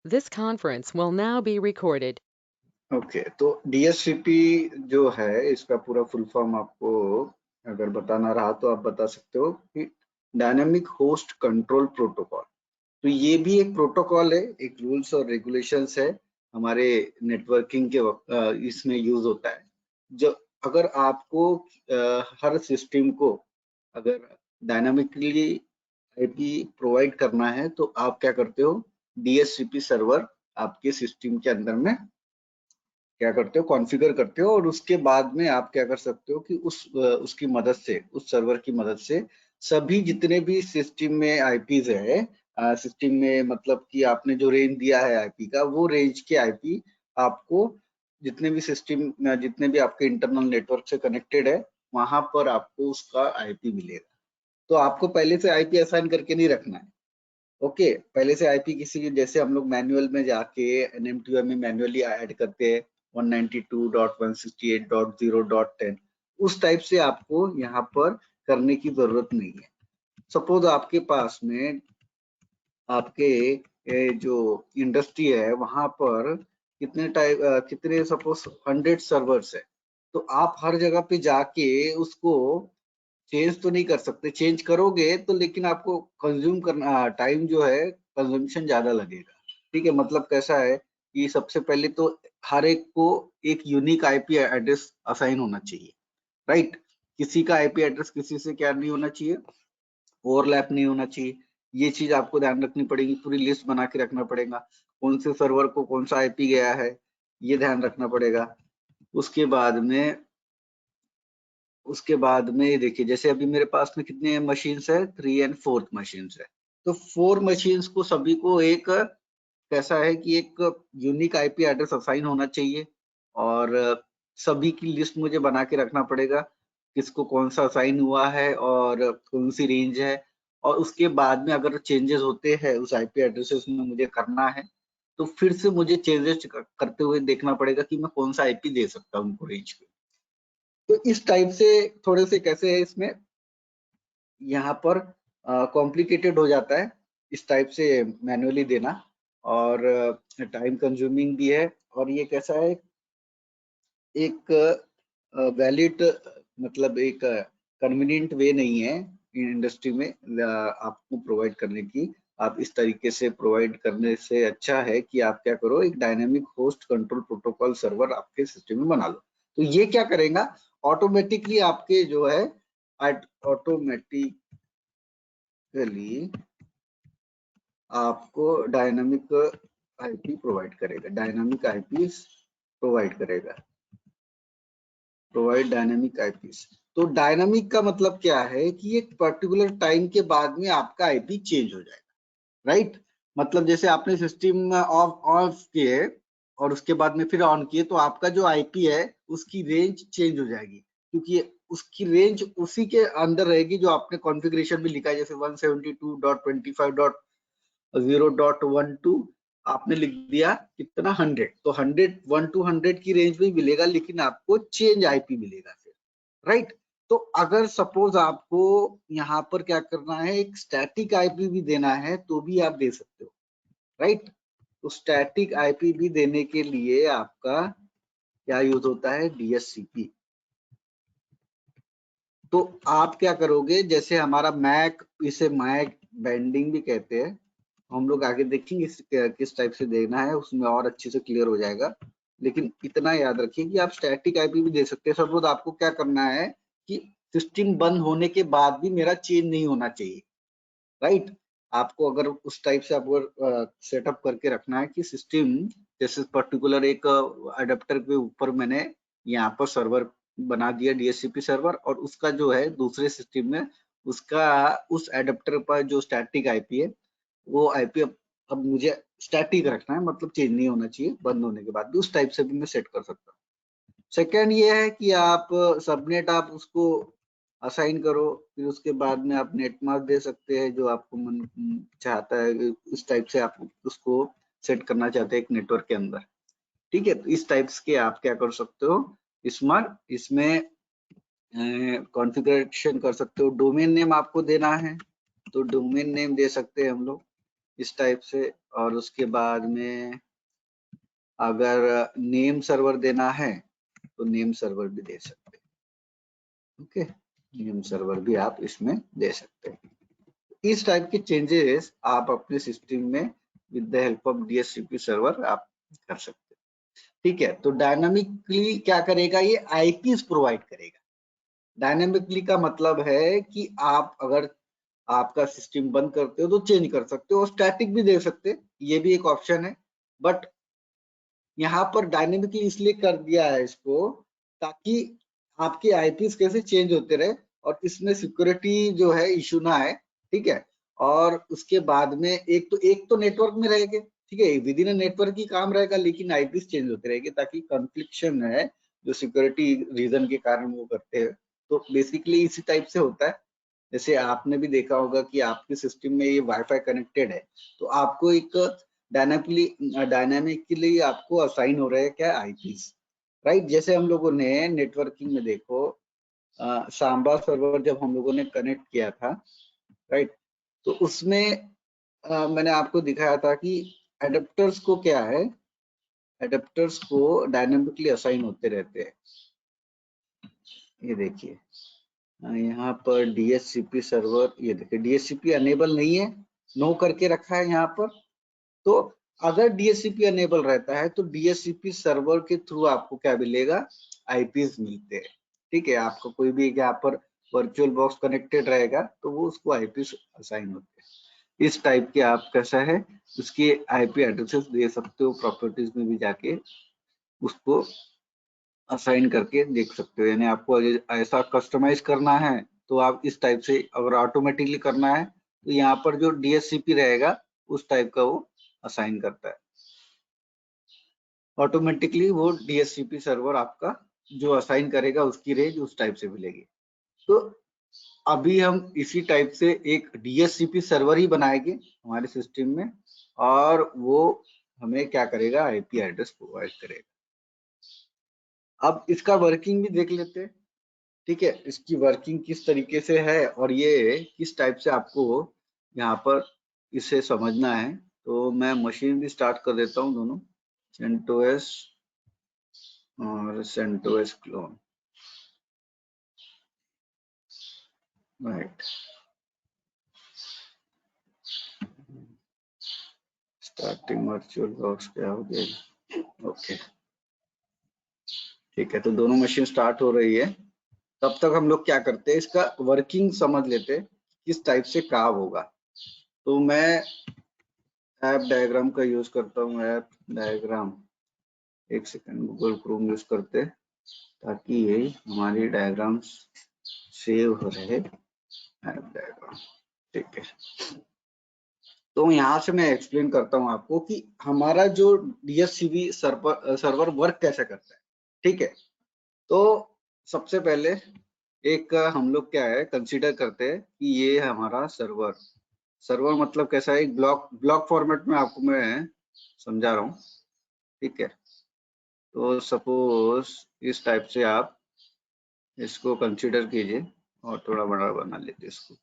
This conference will now be recorded. Okay, तो DSCP जो है इसका पूरा फुल फॉर्म आपको अगर बताना रहा तो आप बता सकते हो कि डायनामिक होस्ट कंट्रोल प्रोटोकॉल। तो ये भी एक प्रोटोकॉल है, एक रूल्स और रेगुलेशंस है हमारे नेटवर्किंग के वक्त इसमें यूज होता है। जो अगर आपको हर सिस्टम को अगर डायनामिकली आईपी प्रोवाइड करना है तो आप क्या करते हो, डीएससीपी सर्वर आपके सिस्टम के अंदर में क्या करते हो, कॉन्फ़िगर करते हो और उसके बाद में आप क्या कर सकते हो कि उसकी मदद से, उस सर्वर की मदद से सभी जितने भी सिस्टम में आईपीज है, सिस्टम में मतलब कि आपने जो रेंज दिया है आईपी का, वो रेंज के आईपी आपको जितने भी सिस्टम, जितने भी आपके इंटरनल नेटवर्क से कनेक्टेड है वहां पर आपको उसका आईपी मिलेगा। तो आपको पहले से आईपी असाइन करके नहीं रखना है। ओके, पहले से आईपी किसी, जैसे हम लोग मैनुअल में जाके एनएमटीओ में मैनुअली ऐड करते हैं 192.168.0.10, उस टाइप से आपको यहाँ पर करने की जरूरत नहीं है। सपोज आपके पास में आपके जो इंडस्ट्री है वहां पर कितने सपोज 100 सर्वर्स है, तो आप हर जगह पे जाके उसको चेंज तो नहीं कर सकते। चेंज करोगे तो लेकिन आपको कंज्यूम करना टाइम जो है, कंजम्पशन ज्यादा लगेगा। ठीक है, मतलब कैसा है कि सबसे पहले तो हर एक को एक यूनिक आईपी एड्रेस असाइन होना चाहिए, राइट। किसी का आईपी एड्रेस किसी से क्या नहीं होना चाहिए, ओवरलैप नहीं होना चाहिए। ये चीज आपको ध्यान रखनी पड़ेगी, पूरी लिस्ट बना के रखना पड़ेगा कौन से सर्वर को कौन सा आईपी गया है, ये ध्यान रखना पड़ेगा। उसके बाद में देखिए, जैसे अभी मेरे पास में कितने मशीन्स है, 3 और 4 मशीन्स है। तो 4 मशीन्स को सभी को एक कैसा है कि एक यूनिक आईपी एड्रेस असाइन होना चाहिए और सभी की लिस्ट मुझे बना के रखना पड़ेगा, किसको कौन सा असाइन हुआ है और कौन सी रेंज है। और उसके बाद में अगर चेंजेस होते हैं उस आईपी एड्रेसेस में मुझे करना है, तो फिर से मुझे चेंजेस करते हुए देखना पड़ेगा कि मैं कौन सा आईपी दे सकता हूँ उनको रेंज पे। तो इस टाइप से थोड़े से कैसे है इसमें, यहाँ पर कॉम्प्लिकेटेड हो जाता है इस टाइप से मैनुअली देना, और टाइम कंज्यूमिंग भी है। और ये कैसा है, एक वैलिड मतलब एक कन्वीनियंट वे नहीं है इंडस्ट्री में आपको प्रोवाइड करने की। आप इस तरीके से प्रोवाइड करने से अच्छा है कि आप क्या करो, एक dynamic host control protocol server आपके सिस्टम में बना लो। तो ये क्या करेगा, ऑटोमेटिकली आपके जो है ऑटोमेटिकली आपको डायनामिक आईपी प्रोवाइड करेगा, डायनामिक आईपी प्रोवाइड करेगा, प्रोवाइड डायनामिक आईपीस। तो डायनामिक का मतलब क्या है कि एक पर्टिकुलर टाइम के बाद में आपका आईपी चेंज हो जाएगा, राइट। मतलब जैसे आपने सिस्टम ऑफ ऑफ किए और उसके बाद में फिर ऑन किए, तो आपका जो आईपी है उसकी रेंज चेंज हो जाएगी, क्योंकि उसकी रेंज उसी के अंदर रहेगी जो आपने कॉन्फ़िगरेशन में लिखा है। जैसे 172.25.0.12 आपने लिख दिया कितना, 100, तो 100 1 to 100 की रेंज में मिलेगा, लेकिन आपको चेंज आईपी मिलेगा फिर, राइट। तो अगर सपोज आपको यहाँ पर क्या करना है, एक स्टैटिक आईपी भी देना है तो भी आप दे सकते हो, राइट। तो स्टैटिक आईपी भी देने के लिए आपका क्या यूज होता है, डीएससीपी। तो आप क्या करोगे, जैसे हमारा मैक, इसे मैक बेंडिंग भी कहते हैं, हम लोग आगे देखेंगे किस टाइप से देना है, उसमें और अच्छे से क्लियर हो जाएगा। लेकिन इतना याद रखिए कि आप स्टैटिक आईपी भी दे सकते हैं। सपोज आपको क्या करना है कि सिस्टम बंद होने के बाद भी मेरा चेंज नहीं होना चाहिए, राइट। आपको अगर उस टाइप से आपको सेटअप करके रखना है कि सिस्टम, जैसे पर्टिकुलर एक अडेप्टर के ऊपर मैंने यहाँ पर सर्वर बना दिया, डीएससीपी सर्वर, और उसका जो है दूसरे सिस्टम में उसका उस एडेप्टर पर जो स्टैटिक आईपी है, वो आईपी अब मुझे स्टैटिक रखना है, मतलब चेंज नहीं होना चाहिए बंद होने के बाद भी। उस टाइप से भी मैं सेट कर सकता हूँ। सेकेंड ये है कि आप सबनेट आप उसको असाइन करो, फिर उसके बाद में आप नेट मास्क दे सकते हैं जो आपको मन चाहता है, इस टाइप से आप उसको सेट करना चाहते हैं एक नेटवर्क के अंदर। ठीक है, तो इस टाइप्स के आप क्या कर सकते हो, स्मार्ट इसमें कॉन्फ़िगरेशन कर सकते हो। डोमेन नेम आपको देना है तो डोमेन नेम दे सकते हैं हम लोग, इस टाइप से। और उसके बाद में अगर नेम सर्वर देना है तो नेम सर्वर भी दे सकते हैं। ओके, नेम सर्वर भी आप इसमें दे सकते हैं। इस टाइप के चेंजेस आप अपने सिस्टम में with the help of DHCP server आप कर सकते हैं। ठीक है, तो डायनामिकली क्या करेगा, ये आईपीज प्रोवाइड करेगा। डायनामिकली का मतलब है कि आप अगर आपका सिस्टम बंद करते हो तो चेंज कर सकते हो, और स्टैटिक भी दे सकते हैं, ये भी एक ऑप्शन है। बट यहाँ पर डायनेमिकली इसलिए कर दिया है इसको ताकि आपके आईपीस कैसे चेंज होते रहे और इसमें सिक्योरिटी जो है इशू ना है। ठीक है, और उसके बाद में एक तो नेटवर्क में रहेंगे, ठीक है, विद इन नेटवर्क ही काम रहेगा, लेकिन आईपीस चेंज होते रहेंगे ताकि कॉन्फ्लिक्शन है जो सिक्योरिटी रीजन के कारण वो करते हैं। तो बेसिकली इसी टाइप से होता है। जैसे आपने भी देखा होगा कि आपके सिस्टम में ये वाईफाई कनेक्टेड है, तो आपको एक डायनामिकली आपको असाइन हो रहे हैं क्या, आईपीस, राइट। जैसे हम लोगों ने नेटवर्किंग में देखो, सांबा सर्वर जब हम लोगों ने कनेक्ट किया था, राइट, तो उसमें मैंने आपको दिखाया था कि एडेप्टर्स को क्या है, एडेप्टर्स को डायनामिकली असाइन होते रहते हैं। ये देखिए यहाँ पर डीएचसीपी सर्वर, ये देखिए डीएचसीपी अनेबल नहीं है, नो करके रखा है यहाँ पर। तो अगर डीएचसीपी अनेबल रहता है तो डीएचसीपी सर्वर के थ्रू आपको क्या मिलेगा, आईपीज मिलते हैं। ठीक है, आपको कोई भी यहाँ पर वर्चुअल बॉक्स कनेक्टेड रहेगा तो वो उसको आईपीज असाइन होते हैं। इस टाइप के आप कैसा है उसके आईपी एड्रेसेस दे सकते हो, प्रॉपर्टीज में भी जाके उसको असाइन करके देख सकते हो। यानी आपको ऐसा कस्टमाइज करना है तो आप इस टाइप से, अगर ऑटोमेटिकली करना है तो यहाँ पर जो डीएचसीपी रहेगा उस टाइप का वो असाइन करता है ऑटोमेटिकली। वो डीएचसीपी सर्वर आपका जो असाइन करेगा उसकी रेंज उस टाइप से मिलेगी। तो अभी हम इसी टाइप से एक डीएचसीपी सर्वर ही बनाएंगे हमारे सिस्टम में, और वो हमें क्या करेगा, आईपी एड्रेस प्रोवाइड करेगा। अब इसका वर्किंग भी देख लेते हैं। ठीक है, इसकी वर्किंग किस तरीके से है और ये किस टाइप से आपको यहाँ पर इसे समझना है। तो मैं मशीन भी स्टार्ट कर देता हूँ दोनों, सेंटोस और CentOS clone, right. Starting VirtualBox क्या हो गया, ओके। ठीक है, तो दोनों मशीन स्टार्ट हो रही है। तब तक हम लोग क्या करते हैं, इसका वर्किंग समझ लेते हैं किस टाइप से काम होगा। तो मैं ऐप डायग्राम का यूज करता हूँ, ऐप डायग्राम। एक सेकंड, गूगल क्रोम यूज करते ताकि ये हमारी डायग्राम सेव हो रहे, ऐप डायग्राम। ठीक है, तो यहाँ से मैं एक्सप्लेन करता हूँ आपको कि हमारा जो डीएचसीपी सर्वर वर्क कैसे करता है। ठीक है, तो सबसे पहले एक हम लोग क्या है कंसीडर करते हैं कि ये हमारा सर्वर मतलब कैसा है, एक ब्लॉक फॉर्मेट में आपको मैं समझा रहा हूँ। ठीक है, तो सपोज इस टाइप से आप इसको कंसीडर कीजिए और थोड़ा बड़ा बना लेते इसको,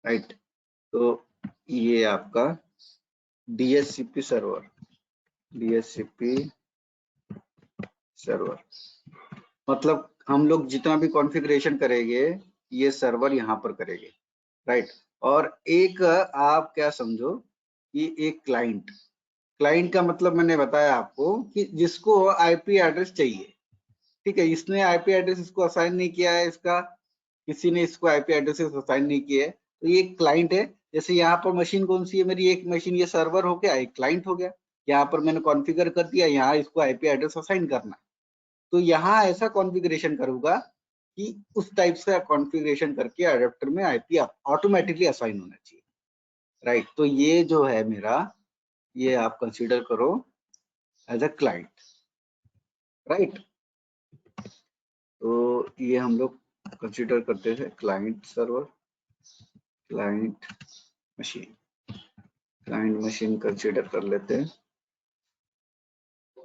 राइट। तो ये आपका डीएचसीपी सर्वर मतलब हम लोग जितना भी कॉन्फ़िगरेशन करेंगे ये सर्वर यहाँ पर करेंगे, राइट। और एक आप क्या समझो कि एक क्लाइंट का मतलब मैंने बताया आपको कि जिसको आईपी एड्रेस चाहिए। ठीक है, इसने आईपी एड्रेस इसको असाइन नहीं किया है, इसका किसी ने इसको आईपी एड्रेस असाइन नहीं किया है, तो ये क्लाइंट है। जैसे यहाँ पर मशीन कौन सी है मेरी, एक मशीन, ये सर्वर हो गया, एक क्लाइंट हो गया। यहाँ पर मैंने कॉन्फ़िगर कर दिया, यहाँ इसको आईपी एड्रेस असाइन करना है, तो यहाँ ऐसा कॉन्फ़िगरेशन करूंगा कि उस टाइप से कॉन्फ़िगरेशन करके अडेप्टर में आईपी ऑटोमेटिकली असाइन होना चाहिए, राइट। तो ये जो है मेरा, ये आप कंसीडर करो एज अ क्लाइंट, राइट। तो ये हम लोग कंसीडर करते थे client server, client machine consider कर लेते हैं।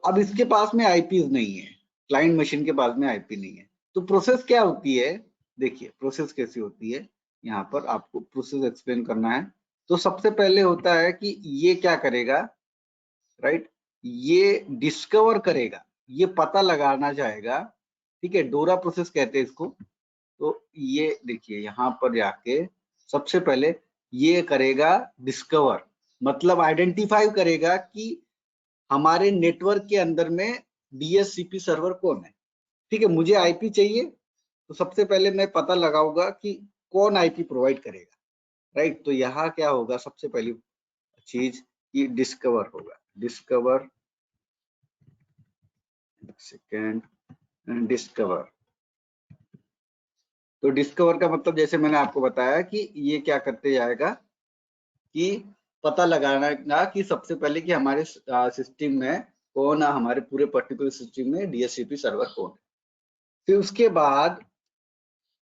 अब इसके पास में आईपीज नहीं है, क्लाइंट मशीन के पास में आईपी नहीं है, तो प्रोसेस क्या होती है, देखिए प्रोसेस कैसी होती है। यहाँ पर आपको प्रोसेस एक्सप्लेन करना है। तो सबसे पहले होता है कि ये क्या करेगा, राइट, ये डिस्कवर करेगा, ये पता लगाना चाहेगा, ठीक है, डोरा प्रोसेस कहते हैं इसको। तो ये देखिए यहाँ पर जाके सबसे पहले ये करेगा डिस्कवर, मतलब आइडेंटिफाई करेगा कि हमारे नेटवर्क के अंदर में डीएचसीपी सर्वर कौन है। ठीक है, मुझे आईपी चाहिए, तो सबसे पहले मैं पता लगाऊंगा कि कौन आईपी प्रोवाइड करेगा, राइट। तो यहाँ क्या होगा, सबसे पहली चीज ये डिस्कवर होगा, डिस्कवर, सेकेंड डिस्कवर। तो डिस्कवर का मतलब जैसे मैंने आपको बताया कि ये क्या करते जाएगा कि पता लगाना कि सबसे पहले कि हमारे सिस्टम में कौन, हमारे पूरे पर्टिकुलर सिस्टम में डीएचसीपी सर्वर कौन है। फिर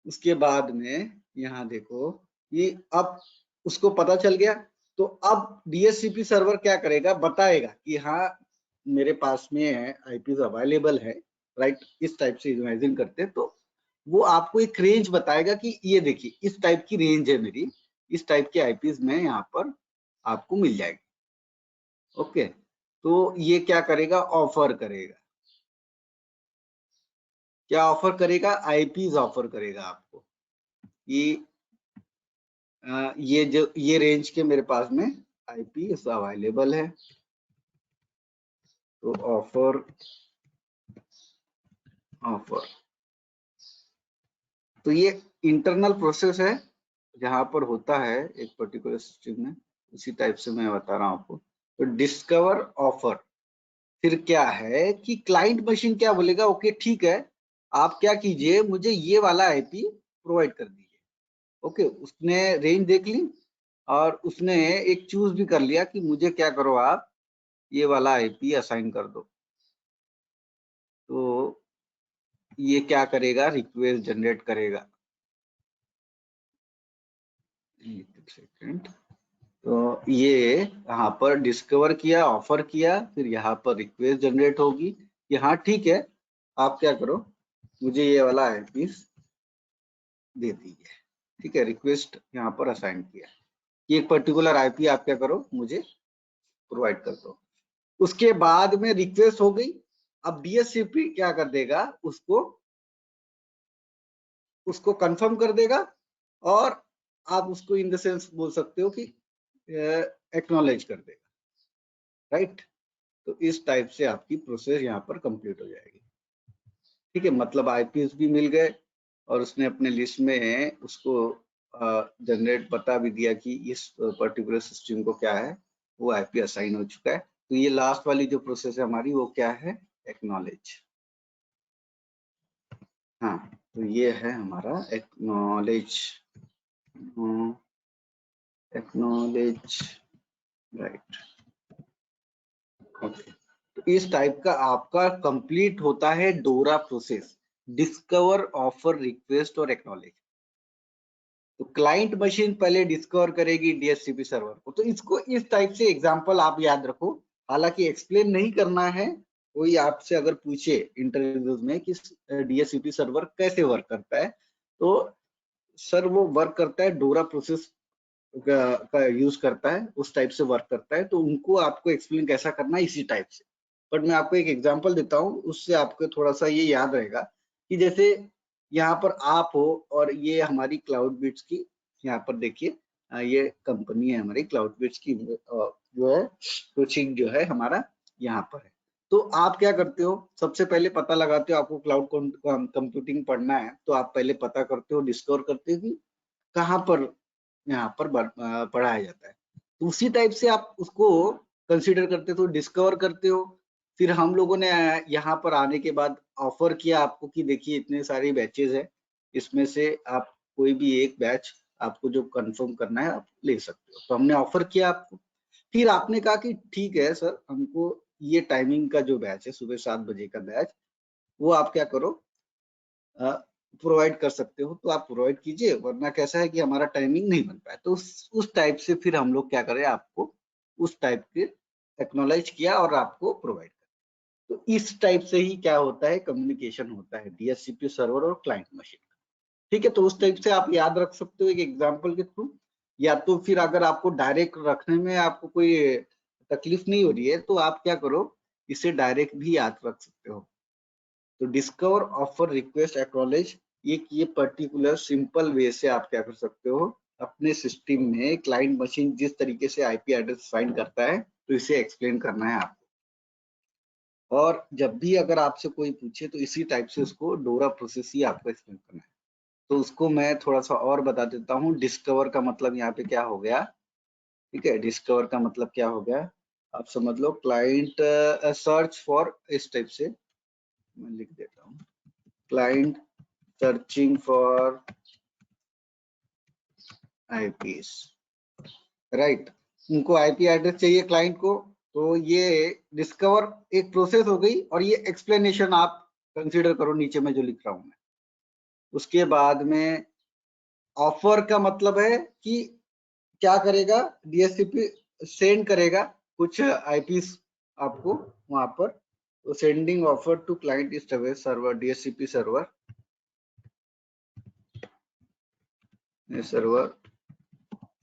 उसके बाद में यहाँ देखो कि अब उसको पता चल गया, तो अब डीएचसीपी सर्वर क्या करेगा, बताएगा कि हाँ मेरे पास में है, आईपीज अवेलेबल है, राइट। इस टाइप से इमेजिन करते हैं, तो वो आपको एक रेंज बताएगा कि ये देखिए इस टाइप की रेंज है मेरी, इस टाइप के आईपीज में यहाँ पर आपको मिल जाएगी। ओके, तो ये क्या करेगा, ऑफर करेगा, क्या ऑफर करेगा, आईपीज ऑफर करेगा आपको कि ये जो ये रेंज के मेरे पास में आईपी अवेलेबल है, तो ऑफर तो ये इंटरनल प्रोसेस है जहां पर होता है एक पर्टिकुलर सिस्टम में, उसी टाइप से मैं बता रहा हूं आपको। तो डिस्कवर ऑफर, फिर क्या है कि क्लाइंट मशीन क्या बोलेगा, ओके ठीक है, आप क्या कीजिए, मुझे ये वाला आईपी प्रोवाइड कर दीजिए। ओके, उसने रेंज देख ली और उसने एक चूज भी कर लिया कि मुझे क्या करो, आप ये वाला आईपी असाइन कर दो। तो ये क्या करेगा, रिक्वेस्ट जनरेट करेगा। एक सेकेंड, तो ये यहाँ पर डिस्कवर किया, ऑफर किया, फिर यहाँ पर रिक्वेस्ट जनरेट होगी कि हाँ ठीक है, आप क्या करो, मुझे ये वाला आईपीस दे दीजिए। ठीक है, रिक्वेस्ट यहाँ पर असाइन किया कि एक पर्टिकुलर आईपी आप क्या करो, मुझे प्रोवाइड कर दो। उसके बाद में रिक्वेस्ट हो गई, अब डीएचसीपी क्या कर देगा, उसको कंफर्म कर देगा, और आप उसको इन द सेंस बोल सकते हो कि एक्नॉलेज कर देगा, राइट। तो इस टाइप से आपकी प्रोसेस यहाँ पर कंप्लीट हो जाएगी। ठीक है, मतलब आईपीएस भी मिल गए और उसने अपने लिस्ट में उसको जनरेट बता भी दिया कि इस पर्टिकुलर सिस्टम को क्या है, वो आईपी असाइन हो चुका है। तो ये लास्ट वाली जो प्रोसेस है हमारी, वो क्या है, एक्नॉलेज। हाँ, तो ये है हमारा एक्नॉलेज, राइट। ओके, तो इस टाइप का आपका कंप्लीट होता है डोरा प्रोसेस, डिस्कवर, ऑफर, रिक्वेस्ट और एक्नॉलेज। तो क्लाइंट मशीन पहले डिस्कवर करेगी डीएचसीपी सर्वर को, तो इसको इस टाइप से एग्जांपल आप याद रखो। हालांकि एक्सप्लेन नहीं करना है, कोई आपसे अगर पूछे इंटरव्यूज में कि डीएचसीपी सर्वर कैसे वर्क करता है, तो सर वो वर्क करता है डोरा प्रोसेस का यूज करता है, उस टाइप से वर्क करता है। तो उनको आपको एक्सप्लेन कैसा करना है इसी टाइप से। बट मैं आपको एक एग्जांपल देता हूँ, उससे आपको थोड़ा सा ये याद रहेगा कि जैसे यहाँ पर आप हो और ये हमारी क्लाउड बिट्स की, यहाँ पर देखिए ये कंपनी है हमारी क्लाउड बिट्स की, जो है कोचिंग जो है हमारा यहाँ पर है। तो आप क्या करते हो, सबसे पहले पता लगाते हो, आपको क्लाउड कंप्यूटिंग पढ़ना है, तो आप पहले पता करते हो, डिस्कवर करते हो कि कहाँ पर यहाँ पर पढ़ाया जाता है। तो उसी टाइप से आप उसको कंसीडर करते हो, डिस्कवर करते हो। फिर हम लोगों ने यहाँ पर आने के बाद ऑफर किया आपको कि देखिए इतने सारे बैचेज है, इसमें से आप कोई भी एक बैच आपको जो कंफर्म करना है आप ले सकते हो। तो हमने ऑफर किया आपको, फिर आपने कहा कि ठीक है सर, हमको ये टाइमिंग का जो बैच है सुबह 7 बजे का बैच, वो आप क्या करो, प्रोवाइड कर सकते हो, तो आप प्रोवाइड कीजिए, वरना कैसा है कि हमारा टाइमिंग नहीं बन पाया। तो उस टाइप से फिर हम लोग क्या करें, आपको उस टाइप के एक्नॉलेज किया और आपको प्रोवाइड कर। तो इस टाइप से ही क्या होता है, कम्युनिकेशन होता है डीएचसीपी सर्वर और क्लाइंट मशीन। ठीक है, तो उस टाइप से आप याद रख सकते हो एक एग्जांपल के थ्रू। या तो फिर अगर आपको डायरेक्ट रखने में आपको कोई तकलीफ नहीं हो रही है तो आप क्या करो, इसे डायरेक्ट भी याद रख सकते हो। तो डिस्कवर, ऑफर, रिक्वेस्ट, एक्नॉलेज, ये पर्टिकुलर सिंपल वे से आप क्या कर सकते हो, अपने सिस्टम में क्लाइंट मशीन जिस तरीके से आईपी एड्रेस फाइंड करता है तो इसे एक्सप्लेन करना है आपको। और जब भी अगर आपसे कोई पूछे तो इसी टाइप से उसको डोरा प्रोसेस ही आपको एक्सप्लेन करना है। तो उसको मैं थोड़ा सा और बता देता हूँ। डिस्कवर का मतलब यहाँ पे क्या हो गया, ठीक है, डिस्कवर का मतलब क्या हो गया, आप समझ लो, क्लाइंट सर्च फॉर, इस टाइप से मैं लिख देता हूँ, client searching for eyepiece, right. उनको आईपी एड्रेस चाहिए क्लाइंट को, तो ये डिस्कवर एक प्रोसेस हो गई, और ये एक्सप्लेनेशन आप कंसीडर करो नीचे में जो लिख रहा हूं मैं। उसके बाद में ऑफर का मतलब है कि क्या करेगा, डीएससीपी सेंड करेगा कुछ आईपीस आपको वहां पर, तो sending offer to client is server, DSCP server, server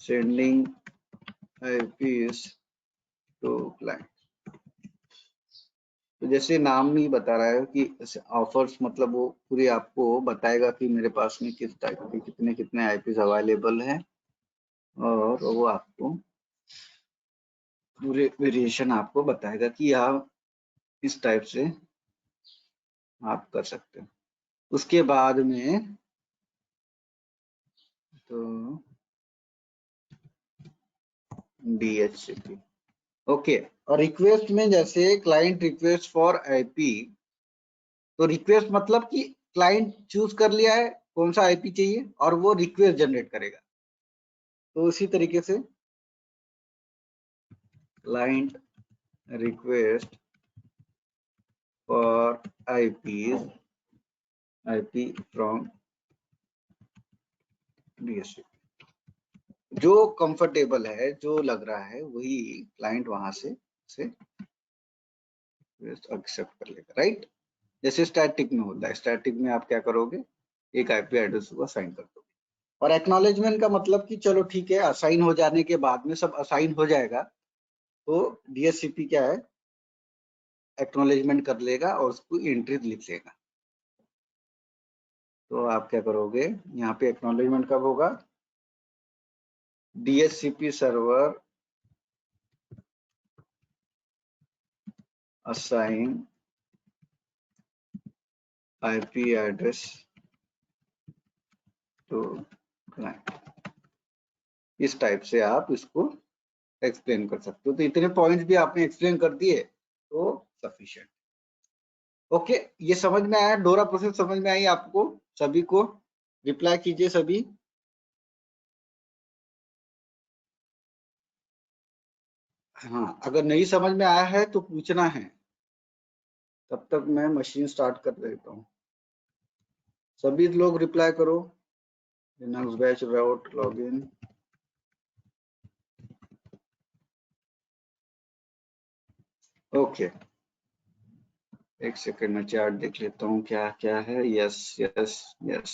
sending IPs to client. तो जैसे नाम ही बता रहा है कि ऑफर्स, मतलब वो पूरी आपको बताएगा कि मेरे पास में किस टाइप के कितने कितने आईपीस अवेलेबल हैं, और वो आपको पूरे वेरिएशन आपको बताएगा कि आप इस टाइप से आप कर सकते हो। उसके बाद में तो डीएचसीपी, ओके। और रिक्वेस्ट में जैसे क्लाइंट रिक्वेस्ट फॉर आईपी, तो रिक्वेस्ट मतलब कि क्लाइंट चूज कर लिया है कौन सा आईपी चाहिए और वो रिक्वेस्ट जनरेट करेगा। तो इसी तरीके से client request for eyepiece, IP from DHCP, जो कंफर्टेबल है, जो लग रहा है वही क्लाइंट वहां से एक्सेप्ट कर लेगा, राइट। जैसे स्टैटिक में होता है, स्टैटिक में आप क्या करोगे, एक आईपी एड्रेस को असाइन कर दोगे। और एक्नॉलेजमेंट का मतलब कि चलो ठीक है, असाइन हो जाने के बाद में सब असाइन हो जाएगा, तो डीएचसीपी क्या है, एक्नॉलेजमेंट कर लेगा और उसको एंट्री लिख लेगा। तो आप क्या करोगे, यहाँ पे एक्नॉलेजमेंट कब होगा, DHCP server assign IP address to client, इस टाइप से आप इसको एक्सप्लेन कर सकते हो। तो इतने पॉइंट्स भी आपने एक्सप्लेन कर दिए तो सफिशिएंट। ओके, ये समझ में आया, डोरा प्रोसेस समझ में आई आपको सभी को? रिप्लाई कीजिए सभी। हाँ, अगर नहीं समझ में आया है तो पूछना है, तब तक मैं मशीन स्टार्ट कर देता हूँ। सभी लोग रिप्लाई करो। लिनक्स बैच राउट लॉगिन, ओके। एक सेकंड में चार्ट देख लेता हूँ क्या क्या है। यस यस यस,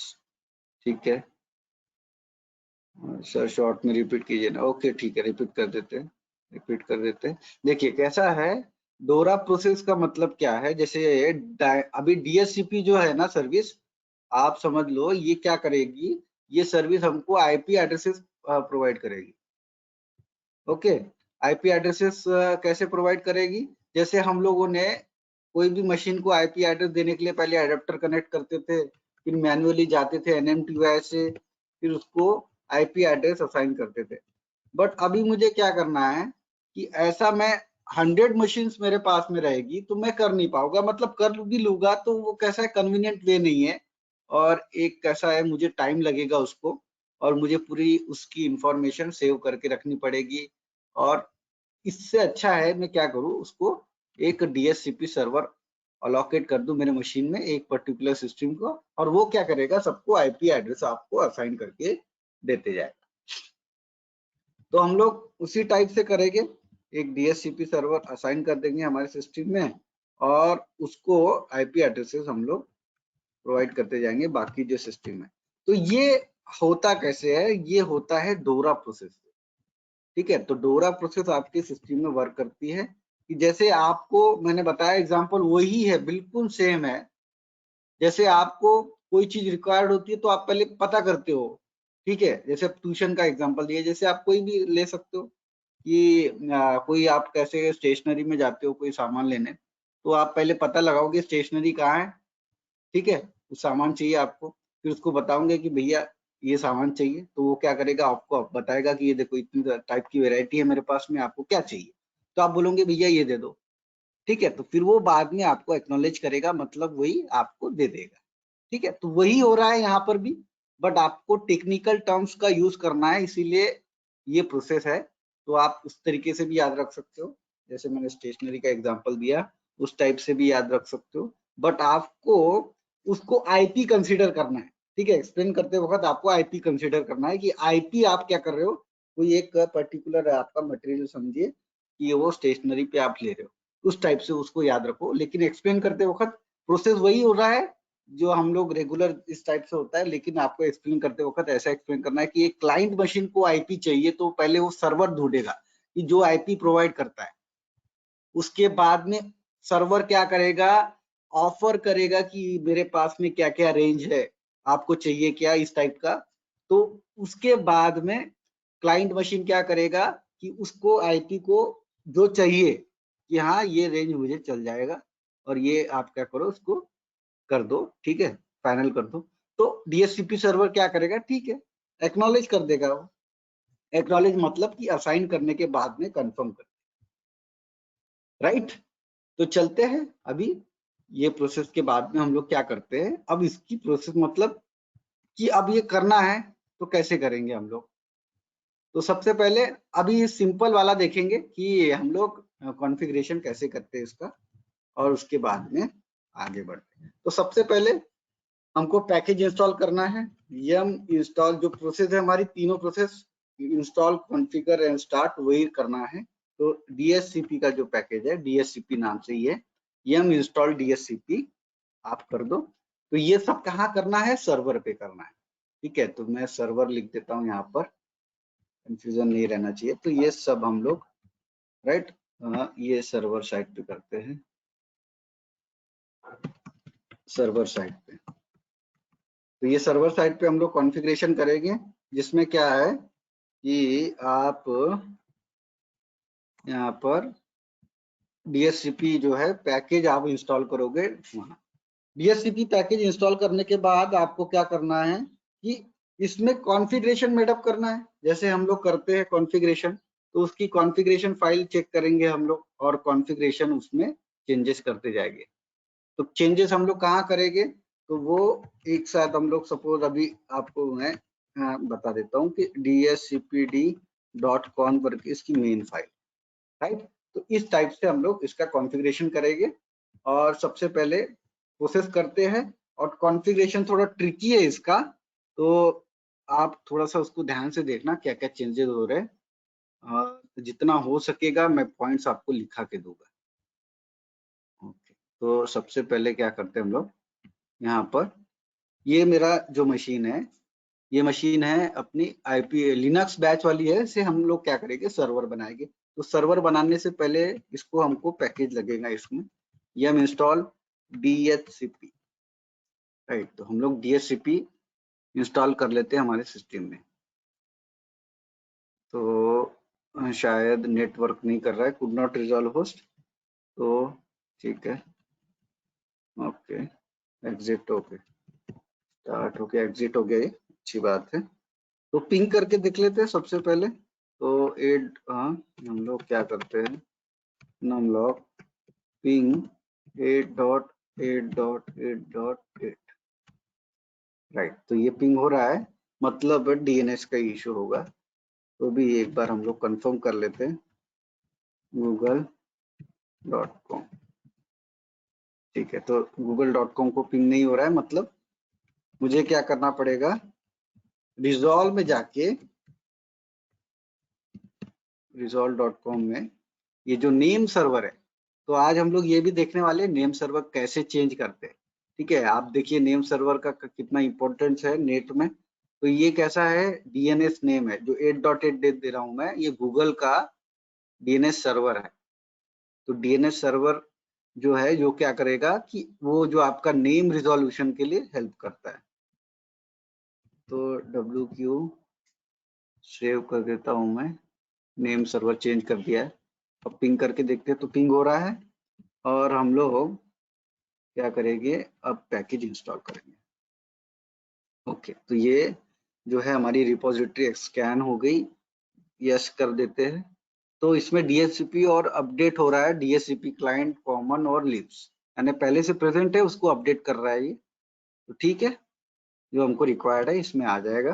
ठीक है सर, शॉर्ट में रिपीट कीजिए ना। ओके ठीक है, रिपीट कर देते हैं, रिपीट कर देते हैं। देखिए कैसा है, डोरा प्रोसेस का मतलब क्या है, जैसे अभी डीएचसीपी जो है ना सर्विस, आप समझ लो ये क्या करेगी, ये सर्विस हमको आईपी एड्रेसेस प्रोवाइड करेगी। ओके, आईपी एड्रेसेस कैसे प्रोवाइड करेगी, जैसे हम लोगों ने कोई भी मशीन को आईपी एड्रेस देने के लिए पहले एडेप्टर कनेक्ट करते थे, फिर मैन्युअली जाते थे एनएमटीवाई से, फिर उसको आईपी एड्रेस असाइन करते थे। बट अभी मुझे क्या करना है कि ऐसा मैं 100 मशीन्स मेरे पास में रहेगी तो मैं कर नहीं पाऊंगा, मतलब कर भी लूंगा तो वो कैसा है, कन्वीनियंट वे नहीं है, और एक कैसा है, मुझे टाइम लगेगा उसको, और मुझे पूरी उसकी इंफॉर्मेशन सेव करके रखनी पड़ेगी। और इससे अच्छा है मैं क्या करूँ, उसको एक डीएचसीपी सर्वर अलोकेट कर दूं मेरे मशीन में, एक पर्टिकुलर सिस्टम को, और वो क्या करेगा, सबको आईपी एड्रेस आपको असाइन करके देते जाएगा। तो हम लोग उसी टाइप से करेंगे, एक डीएचसीपी सर्वर असाइन कर देंगे हमारे सिस्टम में, और उसको आईपी एड्रेसेस हम लोग प्रोवाइड करते जाएंगे बाकी जो सिस्टम है। तो ये होता कैसे है, ये होता है डोरा प्रोसेस। ठीक है, तो डोरा प्रोसेस आपके सिस्टम में वर्क करती है कि जैसे आपको मैंने बताया एग्जांपल वही है, बिल्कुल सेम है। जैसे आपको कोई चीज रिक्वायर्ड होती है तो आप पहले पता करते हो। ठीक है, जैसे ट्यूशन का एग्जांपल दिया, जैसे आप कोई भी ले सकते हो कि कोई आप कैसे स्टेशनरी में जाते हो कोई सामान लेने, तो आप पहले पता लगाओगे स्टेशनरी कहाँ है। ठीक है, उस सामान चाहिए आपको, फिर उसको बताओगे कि भैया ये सामान चाहिए, तो वो क्या करेगा, आपको बताएगा कि ये देखो इतनी टाइप की वैरायटी है मेरे पास में, आपको क्या चाहिए, तो आप बोलोगे भैया ये दे दो। ठीक है, तो फिर वो बाद में आपको एक्नॉलेज करेगा, मतलब वही आपको दे देगा। ठीक है, तो वही हो रहा है यहाँ पर भी, बट आपको टेक्निकल टर्म्स का यूज करना है, इसीलिए ये प्रोसेस है। तो आप उस तरीके से भी याद रख सकते हो, जैसे मैंने स्टेशनरी का एग्जांपल दिया उस टाइप से भी याद रख सकते हो, बट आपको उसको आईपी कंसीडर करना है। ठीक है, एक्सप्लेन करते वक्त आपको आईपी कंसीडर करना है कि आईपी आप क्या कर रहे हो, कोई एक पर्टिकुलर आपका मटेरियल समझिए कि वो स्टेशनरी पे आप ले रहे हो, उस टाइप से उसको याद रखो। लेकिन एक्सप्लेन करते वक्त प्रोसेस वही हो रहा है जो हम लोग रेगुलर इस टाइप से होता है, लेकिन आपको एक्सप्लेन करते वक्त ऐसा एक्सप्लेन करना है कि एक क्लाइंट मशीन को आईपी चाहिए तो पहले वो सर्वर ढूंढेगा कि जो आईपी प्रोवाइड करता है, उसके बाद में सर्वर क्या करेगा, ऑफर करेगा कि मेरे पास में क्या क्या रेंज है, आपको चाहिए क्या इस टाइप का। तो उसके बाद में क्लाइंट मशीन क्या करेगा कि उसको आईपी को जो चाहिए कि हाँ ये रेंज मुझे चल जाएगा, और ये आप क्या करो उसको कर दो। ठीक है, फाइनल कर दो। तो डीएचसीपी सर्वर क्या करेगा, ठीक है, एक्नॉलेज कर देगा वो। एक्नॉलेज मतलब कि असाइन करने के बाद में कंफर्म कर, राइट। तो चलते हैं अभी ये प्रोसेस के बाद में हम लोग क्या करते हैं, अब इसकी प्रोसेस मतलब कि अब ये करना है तो कैसे करेंगे हम लोग। तो सबसे पहले अभी सिंपल वाला देखेंगे कि हम लोग कॉन्फ़िगरेशन कैसे करते हैं इसका, और उसके बाद में आगे बढ़ते हैं। तो सबसे पहले हमको पैकेज इंस्टॉल करना है। यम इंस्टॉल जो प्रोसेस है हमारी, तीनों process install configure and start वही करना है। तो डीएचसीपी का जो पैकेज है, डीएचसीपी नाम से ही है, यम इंस्टॉल डीएचसीपी आप कर दो। तो ये सब कहाँ करना है, सर्वर पे करना है। ठीक है, तो मैं सर्वर लिख देता हूँ यहाँ पर, कंफ्यूजन नहीं रहना चाहिए। तो ये सब हम लोग राइट, ये सर्वर साइट पे करते हैं, सर्वर साइट पे। तो ये सर्वर साइट पे हम लोग कॉन्फ़िगरेशन करेंगे, जिसमें क्या है कि आप यहाँ पर डीएचसीपी जो है पैकेज आप इंस्टॉल करोगे वहाँ। डीएचसीपी पैकेज इंस्टॉल करने के बाद आपको क्या करना है कि इसमें कॉन्फ़िगरेशन मेडअप करना है। जैसे हम लोग करते हैं कॉन्फ़िगरेशन, तो उसकी कॉन्फ़िगरेशन फाइल चेक करेंगे हम लोग, और कॉन्फ़िगरेशन उसमें चेंजेस करते जाएंगे। तो चेंजेस हम लोग कहाँ करेंगे, तो वो एक साथ हम लोग सपोज अभी आपको मैं बता देता हूँ कि DHCPD.conf करके इसकी मेन फाइल, राइट। तो इस टाइप से हम लोग इसका कॉन्फ़िगरेशन करेंगे, और सबसे पहले प्रोसेस करते हैं। और कॉन्फ़िगरेशन थोड़ा ट्रिकी है इसका, तो आप थोड़ा सा उसको ध्यान से देखना क्या क्या चेंजेस हो रहे हैं। जितना हो सकेगा मैं पॉइंट्स आपको लिखा के दूंगा। ओके, तो सबसे पहले क्या करते हैं हम लोग, यहाँ पर ये मेरा जो मशीन है, ये मशीन है अपनी आईपी लिनक्स बैच वाली है, इसे हम लोग क्या करेंगे, सर्वर बनाएंगे। तो सर्वर बनाने से पहले इसको हमको पैकेज लगेगा इसमें, यम इंस्टॉल डीएचसीपी, राइट। तो हम लोग डीएचसीपी इंस्टॉल कर लेते हैं हमारे सिस्टम में। तो शायद नेटवर्क नहीं कर रहा है, कुड नॉट रिजॉल्व होस्ट। तो ठीक है, ओके, एग्जिट, ओके, स्टार्ट हो गया, एग्जिट हो गया, ये अच्छी बात है। तो पिंग करके देख लेते हैं सबसे पहले। तो एड हम लोग क्या करते हैं, नमलॉग पिंग 8.8.8.8, राइट। तो ये पिंग हो रहा है, मतलब डीएनएस का इशू होगा। तो भी एक बार हम लोग कंफर्म कर लेते हैं, google.com। ठीक है, तो google.com को पिंग नहीं हो रहा है, मतलब मुझे क्या करना पड़ेगा, रिजॉल्व में जाके, resolve.com में ये जो नेम सर्वर है, तो आज हम लोग ये भी देखने वाले नेम सर्वर कैसे चेंज करते हैं। ठीक है, आप देखिए नेम सर्वर का कितना इंपॉर्टेंस है नेट में। तो ये कैसा है, डीएनएस नेम है, जो 8.8 दे रहा हूं मैं, ये गूगल का डीएनएस सर्वर है। तो डीएनएस सर्वर जो है, जो क्या करेगा कि वो जो आपका नेम रिजोल्यूशन के लिए हेल्प करता है। तो WQ सेव कर देता हूं मैं, नेम सर्वर चेंज कर दिया है। अब पिंग करके देखते हैं, तो पिंग हो रहा है। और हम लोग क्या करेंगे, अब पैकेज इंस्टॉल करेंगे। ओके, तो ये जो है हमारी रिपोजिटरी स्कैन हो गई, यस कर देते हैं। तो इसमें DHCP और अपडेट हो रहा है, DHCP क्लाइंट कॉमन और लिव्स, यानी पहले से प्रेजेंट है उसको अपडेट कर रहा है ये। तो ठीक है, जो हमको रिक्वायर्ड है इसमें आ जाएगा।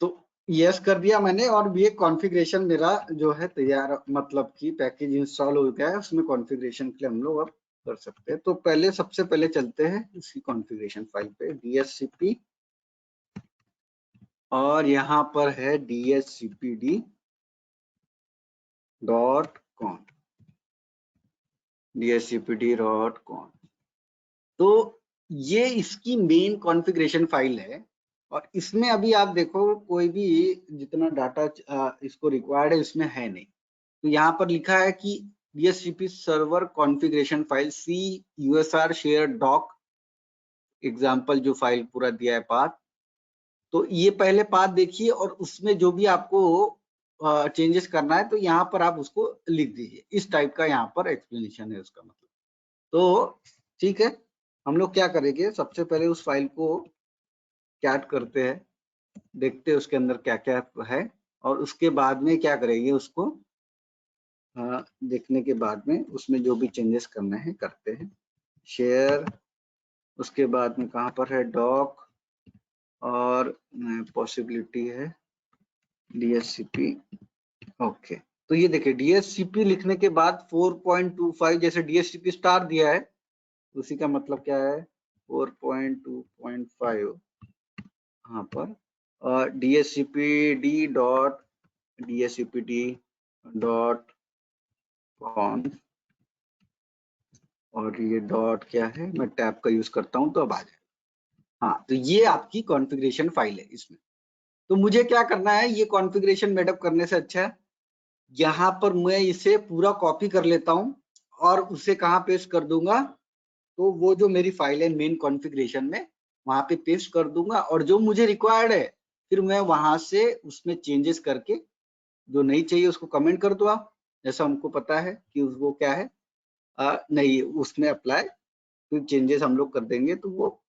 तो यस कर दिया मैंने, और ये कॉन्फ़िगरेशन मेरा जो है तैयार, मतलब कि पैकेज इंस्टॉल हो गया है। उसमें कॉन्फ़िगरेशन के लिए हम लोग अब कर सकते हैं। तो पहले सबसे पहले चलते हैं इसकी कॉन्फ़िगरेशन फाइल पे, DHCP, और यहाँ पर है dhcpd.conf, dhcpd.conf। तो ये इसकी मेन कॉन्फ़िगरेशन फाइल है। और इसमें अभी आप देखो, कोई भी जितना डाटा इसको रिक्वायर्ड है इसमें है नहीं। तो यहाँ पर लिखा है कि DHCP server configuration file C USR share doc example, जो फाइल पूरा दिया है पाथ। तो ये पहले पाथ देखिए, और उसमें जो भी आपको चेंजेस करना है तो यहाँ पर आप उसको लिख दीजिए। इस टाइप का यहाँ पर एक्सप्लेनेशन है उसका मतलब। तो ठीक है, हम लोग क्या करेंगे, सबसे पहले उस फाइल को कैट करते हैं, देखते हैं उसके अंदर क्या क्या है, और उसके बाद में क्या करेंगे, उसको देखने के बाद में उसमें जो भी चेंजेस करना है करते हैं। शेयर, उसके बाद में कहाँ पर है डॉक, और पॉसिबिलिटी है DHCP। ओके, तो ये देखिए DHCP लिखने के बाद 4.25, जैसे DHCP स्टार दिया है, उसी का मतलब क्या है 4.2.5 यहाँ पर, और dhcpd.conf, और ये डॉट क्या है, मैं टैब का यूज करता हूँ तो अब आ जाएगा। हाँ, तो ये आपकी कॉन्फ़िगरेशन फाइल है इसमें। तो मुझे क्या करना है, ये कॉन्फ़िगरेशन मेडअप करने से अच्छा है यहाँ पर मैं इसे पूरा कॉपी कर लेता हूँ, और उसे कहाँ पेस्ट कर दूंगा, तो वो जो मेरी फाइल है मेन कॉन्फ़िगरेशन में, वहां पे पेस्ट कर दूंगा। और जो मुझे रिक्वायर्ड है फिर मैं वहां से उसमें चेंजेस करके, जो नहीं चाहिए उसको कमेंट कर दो आप, जैसा हमको पता है कि वो क्या है, नहीं उसमें अप्लाई, फिर चेंजेस हम लोग कर देंगे, तो वो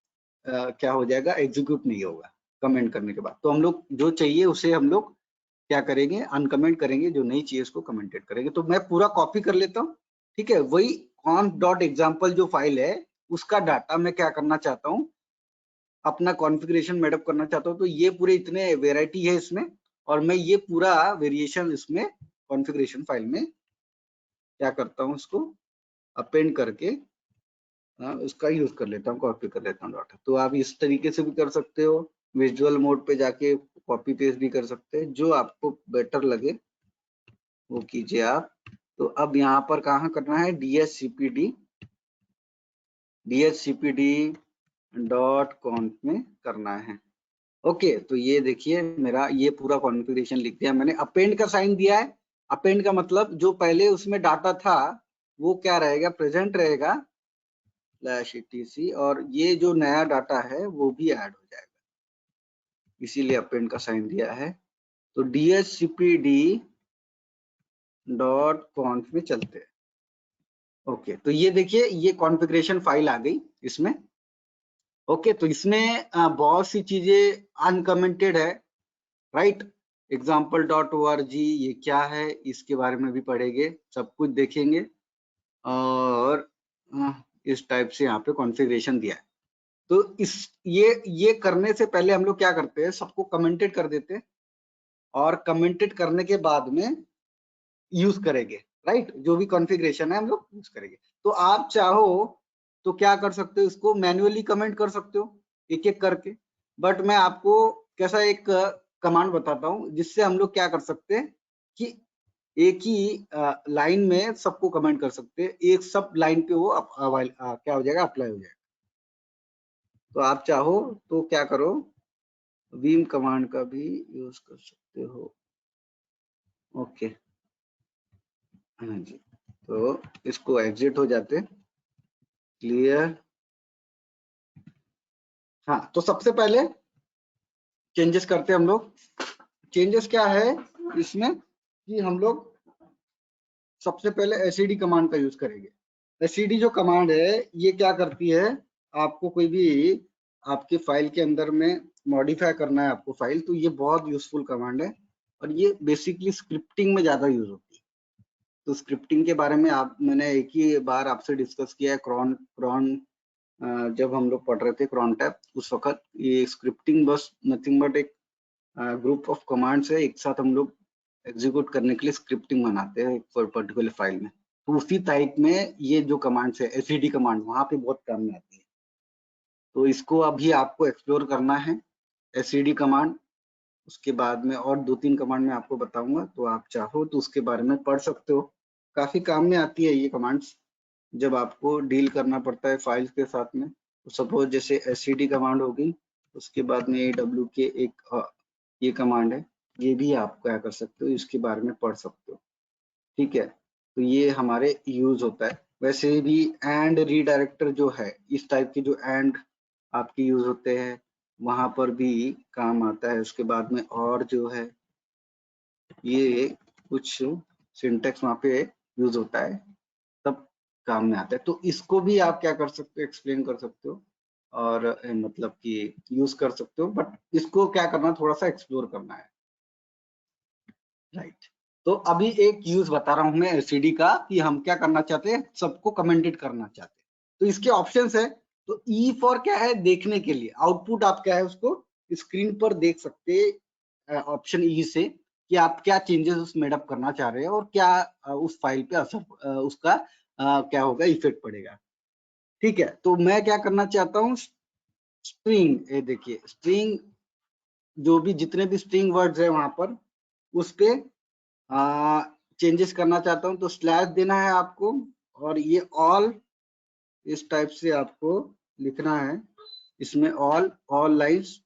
क्या हो जाएगा, एग्जीक्यूट नहीं होगा कमेंट करने के बाद। तो हम लोग जो चाहिए उसे हम लोग क्या करेंगे, अनकमेंट करेंगे, जो नहीं चाहिए उसको कमेंटेड करेंगे। तो मैं पूरा कॉपी कर लेता हूँ, ठीक है। वही conf.example जो फाइल है उसका डाटा मैं क्या करना चाहता हूँ, अपना कॉन्फ़िगरेशन मेडअप करना चाहता हूँ। तो ये पूरे इतने वेराइटी है इसमें, और मैं ये पूरा वेरिएशन इसमें कॉन्फ़िगरेशन फाइल में क्या करता हूँ, उसको अपेंड करके उसका यूज कर लेता हूँ, कॉपी कर लेता हूँ डाटा। तो आप इस तरीके से भी कर सकते हो, विजुअल मोड पे जाके कॉपी पेस्ट भी कर सकते हैं, जो आपको बेटर लगे वो कीजिए आप। तो अब यहाँ पर कहाँ करना है, dhcpd.conf में करना है। ओके, तो ये देखिए मेरा ये पूरा कॉन्फ़िगरेशन लिख दिया मैंने, अपेंड का साइन दिया है। अपेंड का मतलब जो पहले उसमें डाटा था वो क्या रहेगा, प्रेजेंट रहेगा /etc, और ये जो नया डाटा है वो भी ऐड हो जाएगा, इसीलिए अपेंड का साइन दिया है। तो dhcpd.conf में चलते हैं। ओके, तो ये देखिए ये कॉन्फ़िगरेशन फाइल आ गई इसमें। ओके, तो इसमें बहुत सी चीजें अनकमेंटेड है, राइट। example.org ये क्या है, इसके बारे में भी पढ़ेंगे, सब कुछ देखेंगे। और इस टाइप से यहाँ पे कॉन्फ़िगरेशन दिया है। तो इस ये करने से पहले हम लोग क्या करते हैं, सबको कमेंटेड कर देते हैं, और कमेंटेड करने के बाद में यूज करेंगे, राइट। जो भी कॉन्फ़िगरेशन है हम लोग यूज करेंगे। तो आप चाहो तो क्या कर सकते हो, इसको मैन्युअली कमेंट कर सकते हो एक एक करके, बट मैं आपको कैसा एक कमांड बताता हूँ जिससे हम लोग क्या कर सकते हैं कि एक ही लाइन में सबको कमेंट कर सकते हैं, एक सब लाइन पे वो क्या हो जाएगा, अप्लाई हो जाएगा। तो आप चाहो तो क्या करो, वीम कमांड का भी यूज कर सकते हो। ओके, हाँ जी, तो इसको एग्जिट हो जाते, क्लियर। हाँ, तो सबसे पहले चेंजेस करते हैं हम लोग। चेंजेस क्या है इसमें कि हम लोग सबसे पहले एसईडी कमांड का यूज करेंगे। एसईडी जो कमांड है ये क्या करती है, आपको कोई भी आपके फाइल के अंदर में मॉडिफाई करना है आपको फाइल, तो ये बहुत यूजफुल कमांड है और ये बेसिकली स्क्रिप्टिंग में ज्यादा यूज होती है। तो स्क्रिप्टिंग के बारे में मैंने एक ही बार आपसे डिस्कस किया है, क्रॉन जब हम लोग पढ़ रहे थे क्रॉन टैब, उस वक्त ये स्क्रिप्टिंग बस नथिंग बट एक ग्रुप ऑफ कमांड्स है, एक साथ हम लोग एग्जीक्यूट करने के लिए स्क्रिप्टिंग बनाते हैं एक पर्टिकुलर फाइल में। तो उसी टाइप में ये जो कमांड्स है एसईडी कमांड, वहां पे बहुत काम में आती है। तो इसको अभी आपको एक्सप्लोर करना है एसईडी कमांड। उसके बाद में और 2-3 कमांड मैं आपको बताऊंगा, तो आप चाहो तो उसके बारे में पढ़ सकते हो। काफी काम में आती है ये कमांड्स जब आपको डील करना पड़ता है फाइल्स के साथ में। तो सपोज जैसे एसईडी कमांड होगी, उसके बाद में AWK एक ये कमांड है, ये भी आप क्या कर सकते हो, इसके बारे में पढ़ सकते हो। ठीक है, तो ये हमारे यूज होता है। वैसे भी एंड रीडायरेक्टर जो है, इस टाइप के जो एंड आपके यूज होते हैं वहां पर भी काम आता है। उसके बाद में और जो है ये कुछ सिंटेक्स वहां पे यूज होता है, तब काम में आता है। तो इसको भी आप क्या कर सकते हो, एक्सप्लेन कर सकते हो और मतलब कि यूज कर सकते हो, बट इसको क्या करना, थोड़ा सा एक्सप्लोर करना है, राइट। तो अभी एक यूज बता रहा हूं मैं एलसीडी का कि हम क्या करना चाहते हैं, सबको कमेंटेड करना चाहते हैं। तो इसके ऑप्शंस है, तो ई फॉर क्या है, देखने के लिए, आउटपुट आप क्या है उसको स्क्रीन पर देख सकते ऑप्शन ई से कि आप क्या चेंजेस उस मेडअप करना चाह रहे हैं और क्या उस फाइल पे असर उसका क्या होगा, इफेक्ट पड़ेगा। ठीक है, तो मैं क्या करना चाहता हूँ, स्ट्रिंग, ये देखिए स्ट्रिंग, जो भी जितने भी स्ट्रिंग वर्ड्स है वहां पर उस पे चेंजेस करना चाहता हूँ, तो स्लैश देना है आपको और ये ऑल इस टाइप से आपको लिखना है। इसमें ऑल लाइंस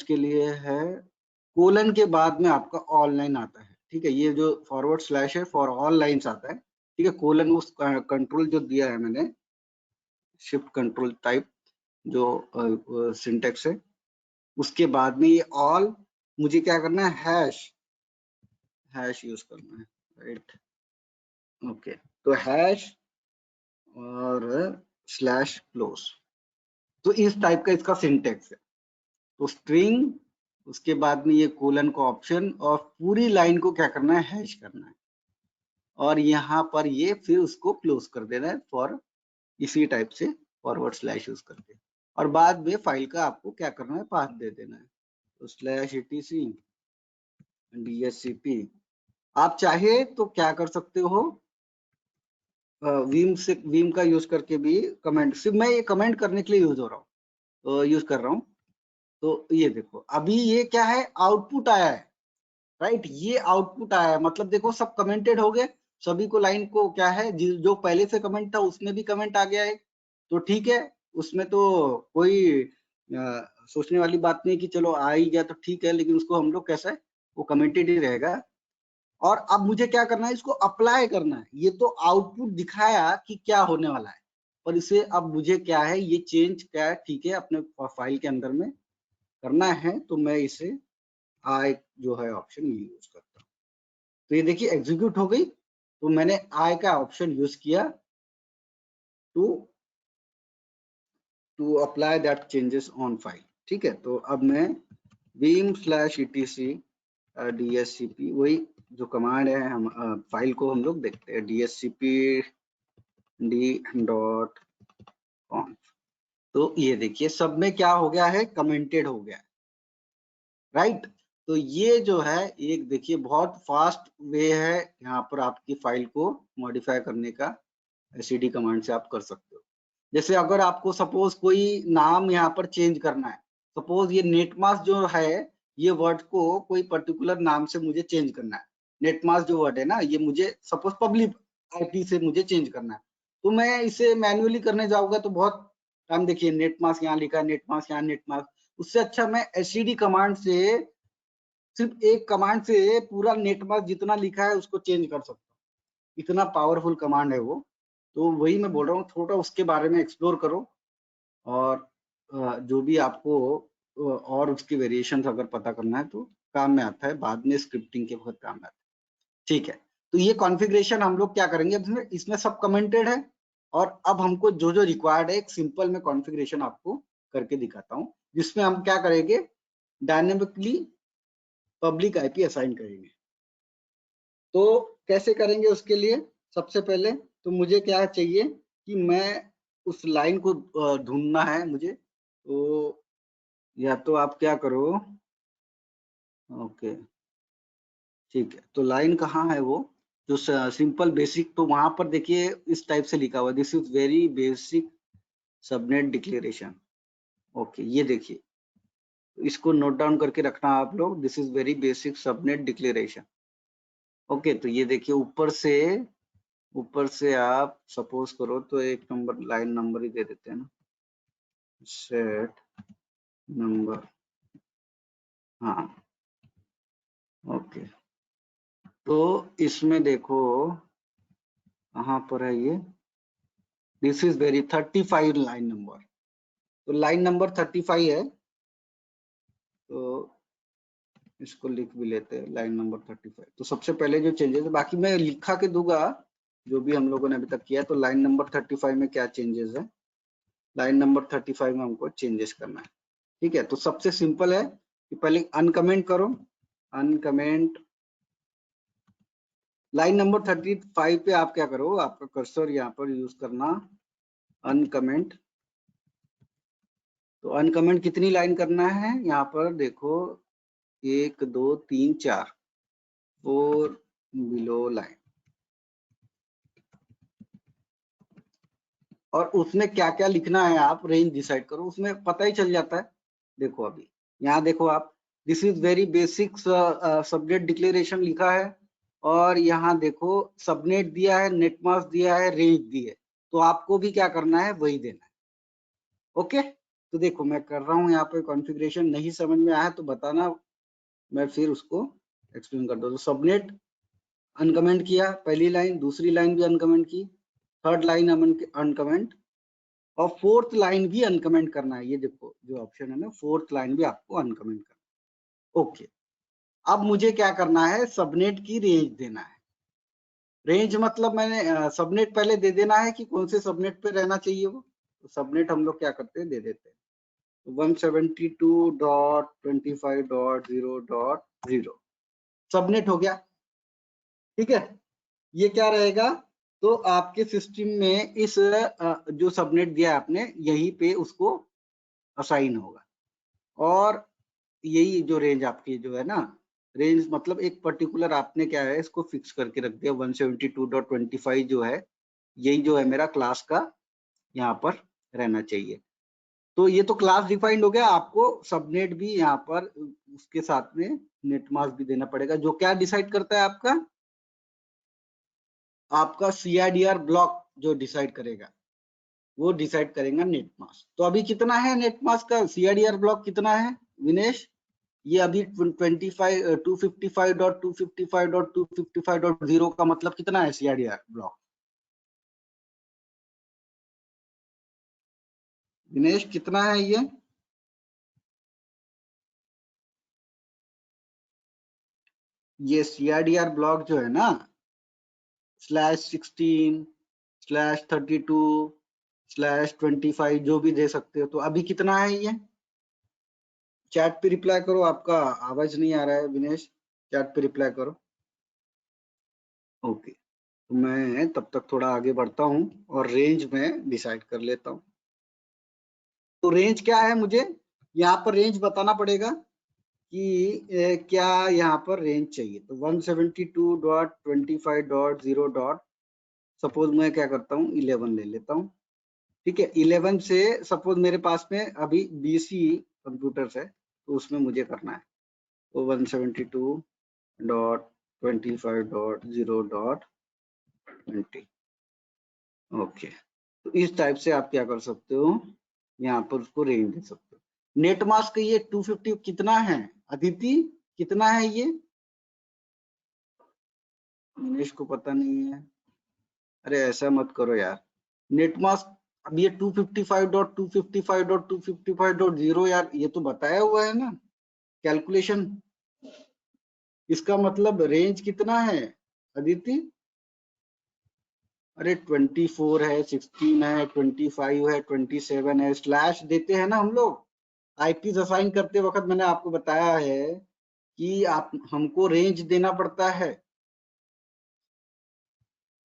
के लिए है, कोलन के बाद में आपका ऑल लाइन आता है। ठीक है, ये जो फॉरवर्ड स्लैश है फॉर ऑल लाइंस आता है। ठीक है, कोलन उस कंट्रोल जो दिया है मैंने, शिफ्ट कंट्रोल टाइप जो सिंटेक्स है, उसके बाद में ये ऑल, मुझे क्या करना है, हैश यूज करना है, राइट। ओके, तो हैश और स्लैश क्लोज, तो इस टाइप का इसका सिंटेक्स है। तो स्ट्रिंग, उसके बाद में ये कोलन का ऑप्शन और पूरी लाइन को क्या करना है, हैश करना है और यहाँ पर ये फिर उसको क्लोज कर देना है फॉर, इसी टाइप से फॉरवर्ड स्लैश यूज करके, और बाद में फाइल का आपको क्या करना है, पाथ दे देना है। तो स्लैश etc DSCP, आप चाहे तो क्या कर सकते हो, वीम का यूज करके भी कमेंट, सिर्फ मैं ये कमेंट करने के लिए यूज हो रहा हूँ, यूज कर रहा हूँ। तो ये देखो अभी ये क्या है, आउटपुट आया है, राइट। ये आउटपुट आया है, मतलब देखो सब कमेंटेड हो गए, सभी को लाइन को क्या है, जो पहले से कमेंट था उसमें भी कमेंट आ गया है। तो ठीक है, उसमें तो कोई सोचने वाली बात नहीं कि चलो आ ही गया तो ठीक है, लेकिन उसको हम लोग कैसा है, वो कमेंटेड ही रहेगा। और अब मुझे क्या करना है, इसको अप्लाई करना है। ये तो आउटपुट दिखाया कि क्या होने वाला है, पर इसे अब मुझे क्या है, ये चेंज क्या है, ठीक है, अपने फाइल के अंदर में करना है, तो मैं इसे आई जो है ऑप्शन यूज करता हूँ। तो ये देखिए एग्जीक्यूट हो गई, तो मैंने आई का ऑप्शन यूज किया to apply that changes on file. ठीक है, तो अब मैं vim/etc DSCP, वही जो कमांड है, हम फाइल को हम लोग देखते हैं, DSCP_d.conf। तो ये देखिए सब में क्या हो गया है, कमेंटेड हो गया है, राइट। तो ये जो है एक देखिए बहुत फास्ट वे है यहाँ पर आपकी फाइल को मॉडिफाई करने का, एसईडी कमांड से आप कर सकते हो। जैसे अगर आपको सपोज कोई नाम यहाँ पर चेंज करना है, सपोज ये नेटमास्क जो है, ये वर्ड को कोई पर्टिकुलर नाम से मुझे चेंज करना है। नेटमास्क जो वर्ड है ना, ये मुझे सपोज पब्लिक आईपी से मुझे चेंज करना है, तो मैं इसे मैन्युअली करने जाऊंगा तो बहुत टाइम, देखिए नेटमास्क यहाँ लिखा है, नेटमास्क यहाँ, नेटमास्क, उससे अच्छा मैं एचटीडी कमांड से सिर्फ एक कमांड से पूरा नेटमास्क जितना लिखा है उसको चेंज कर सकता हूँ। इतना पावरफुल कमांड है वो। तो वही मैं बोल रहा हूँ, थोड़ा उसके बारे में एक्सप्लोर करो, और जो भी आपको और उसकी वेरिएशन अगर पता करना है तो काम में आता है, बाद में स्क्रिप्टिंग के वक्त काम में आता है। ठीक है, तो ये कॉन्फ़िगरेशन हम लोग क्या करेंगे, इसमें सब कमेंटेड है, और अब हमको जो जो रिक्वायर्ड है एक सिंपल में कॉन्फ़िगरेशन आपको करके दिखाता हूँ, जिसमें हम क्या करेंगे, डायनेमिकली पब्लिक आईपी असाइन करेंगे। तो कैसे करेंगे उसके लिए, सबसे पहले तो मुझे क्या चाहिए कि मैं उस लाइन को ढूंढना है मुझे। तो या तो आप क्या करो, ओके ठीक है, तो लाइन कहाँ है वो, जो सिंपल बेसिक, तो वहां पर देखिए इस टाइप से लिखा हुआ, this is very basic subnet declaration. Okay, ये देखिए, इसको नोट डाउन करके रखना आप लोग, this is very basic subnet declaration. Okay, तो ये देखिए ऊपर से आप सपोज करो तो एक नंबर लाइन नंबर ही दे देते हैं ना, सेट नंबर, हाँ ओके। तो इसमें देखो कहाँ पर है ये, this is very 35 line number, तो लाइन नंबर 35 है, तो इसको लिख भी लेते हैं लाइन नंबर 35। तो सबसे पहले जो चेंजेस है, बाकी मैं लिखा के दूंगा जो भी हम लोगों ने अभी तक किया है। तो लाइन नंबर 35 में क्या चेंजेस है, लाइन नंबर 35 में हमको चेंजेस करना है। ठीक है, तो सबसे सिंपल है कि पहले अनकमेंट करो, अनकमेंट लाइन नंबर 35 पे आप क्या करो, आपका कर्सर यहाँ पर यूज करना अनकमेंट। तो अनकमेंट कितनी लाइन करना है, यहाँ पर देखो 1 2 3 4 4 बिलो लाइन, और उसमें क्या क्या लिखना है आप रेंज डिसाइड करो, उसमें पता ही चल जाता है। देखो अभी यहाँ देखो आप, this is very basic subnet declaration लिखा है, और यहाँ देखो सबनेट दिया है, नेटमास्क दिया है, रेंज दी है, तो आपको भी क्या करना है वही देना है। ओके, तो देखो मैं कर रहा हूँ यहाँ पे कॉन्फ़िगरेशन, नहीं समझ में आया तो बताना, मैं फिर उसको एक्सप्लेन कर दूँ। तो सबनेट अनकमेंट किया, पहली लाइन, दूसरी लाइन भी अनकमेंट की, थर्ड लाइन अनकमेंट, और फोर्थ लाइन भी अनकमेंट करना है। ये देखो जो ऑप्शन है ना, फोर्थ लाइन भी आपको अनकमेंट करना है। ओके, अब मुझे क्या करना है, सबनेट की रेंज देना है। रेंज मतलब मैंने सबनेट पहले दे देना है कि कौन से सबनेट पे रहना चाहिए वो, तो सबनेट हम लोग क्या करते हैं, दे देते हैं 172.25.0.0 सबनेट हो गया। ठीक है, ये क्या रहेगा, तो आपके सिस्टम में इस जो सबनेट दिया है आपने, यहीं पे उसको असाइन होगा, और यही जो रेंज आपकी जो है ना, रेंज मतलब एक पर्टिकुलर आपने क्या है इसको फिक्स करके रख दिया, 172.25 जो है, यही जो है मेरा क्लास का यहाँ पर रहना चाहिए। तो ये तो क्लास डिफाइंड हो गया, आपको सबनेट भी यहाँ पर उसके साथ में नेटमास्क भी देना पड़ेगा, जो क्या डिसाइड करता है आपका सीआईडीआर ब्लॉक जो डिसाइड करेगा, वो डिसाइड करेगा नेटमास्क। तो अभी कितना है नेटमास्क का सीआईडीआर ब्लॉक कितना है विनेश, ये अभी 255.255.255.0 का मतलब कितना है सीआईडीआर ब्लॉक, दिनेश कितना है ये सीआईडीआर ब्लॉक जो है ना, /16/32/25 जो भी दे सकते हो। तो अभी कितना है ये, चैट पे रिप्लाई करो, आपका आवाज नहीं आ रहा है विनेश, चैट पे रिप्लाई करो। ओके, तो मैं तब तक थोड़ा आगे बढ़ता हूँ और रेंज में डिसाइड कर लेता हूँ। तो रेंज क्या है, मुझे यहाँ पर रेंज बताना पड़ेगा कि क्या यहाँ पर रेंज चाहिए। तो 172.25.0 सपोज मैं क्या करता हूँ 11 ले लेता हूँ। ठीक है, 11 से सपोज मेरे पास में अभी 20 ही कंप्यूटर्स है, तो उसमें मुझे करना है। तो 172.25.0.20 ओके, तो इस टाइप से आप क्या कर सकते हो, यहाँ पर उसको रेंज दे सकते हो। नेट मास्क ये 250 कितना है अदिति, कितना है ये? दिनेश को पता नहीं है। अरे ऐसा मत करो यार, नेट मास्क अब ये 255.255.255.0 यार, ये तो बताया हुआ है ना कैलकुलेशन। इसका मतलब रेंज कितना है अदिति? अरे 24 है, 16 है, 25 है, 27 है, स्लैश देते हैं ना हम लोग आईपीज असाइन करते वक्त। मैंने आपको बताया है कि आप हमको रेंज देना पड़ता है।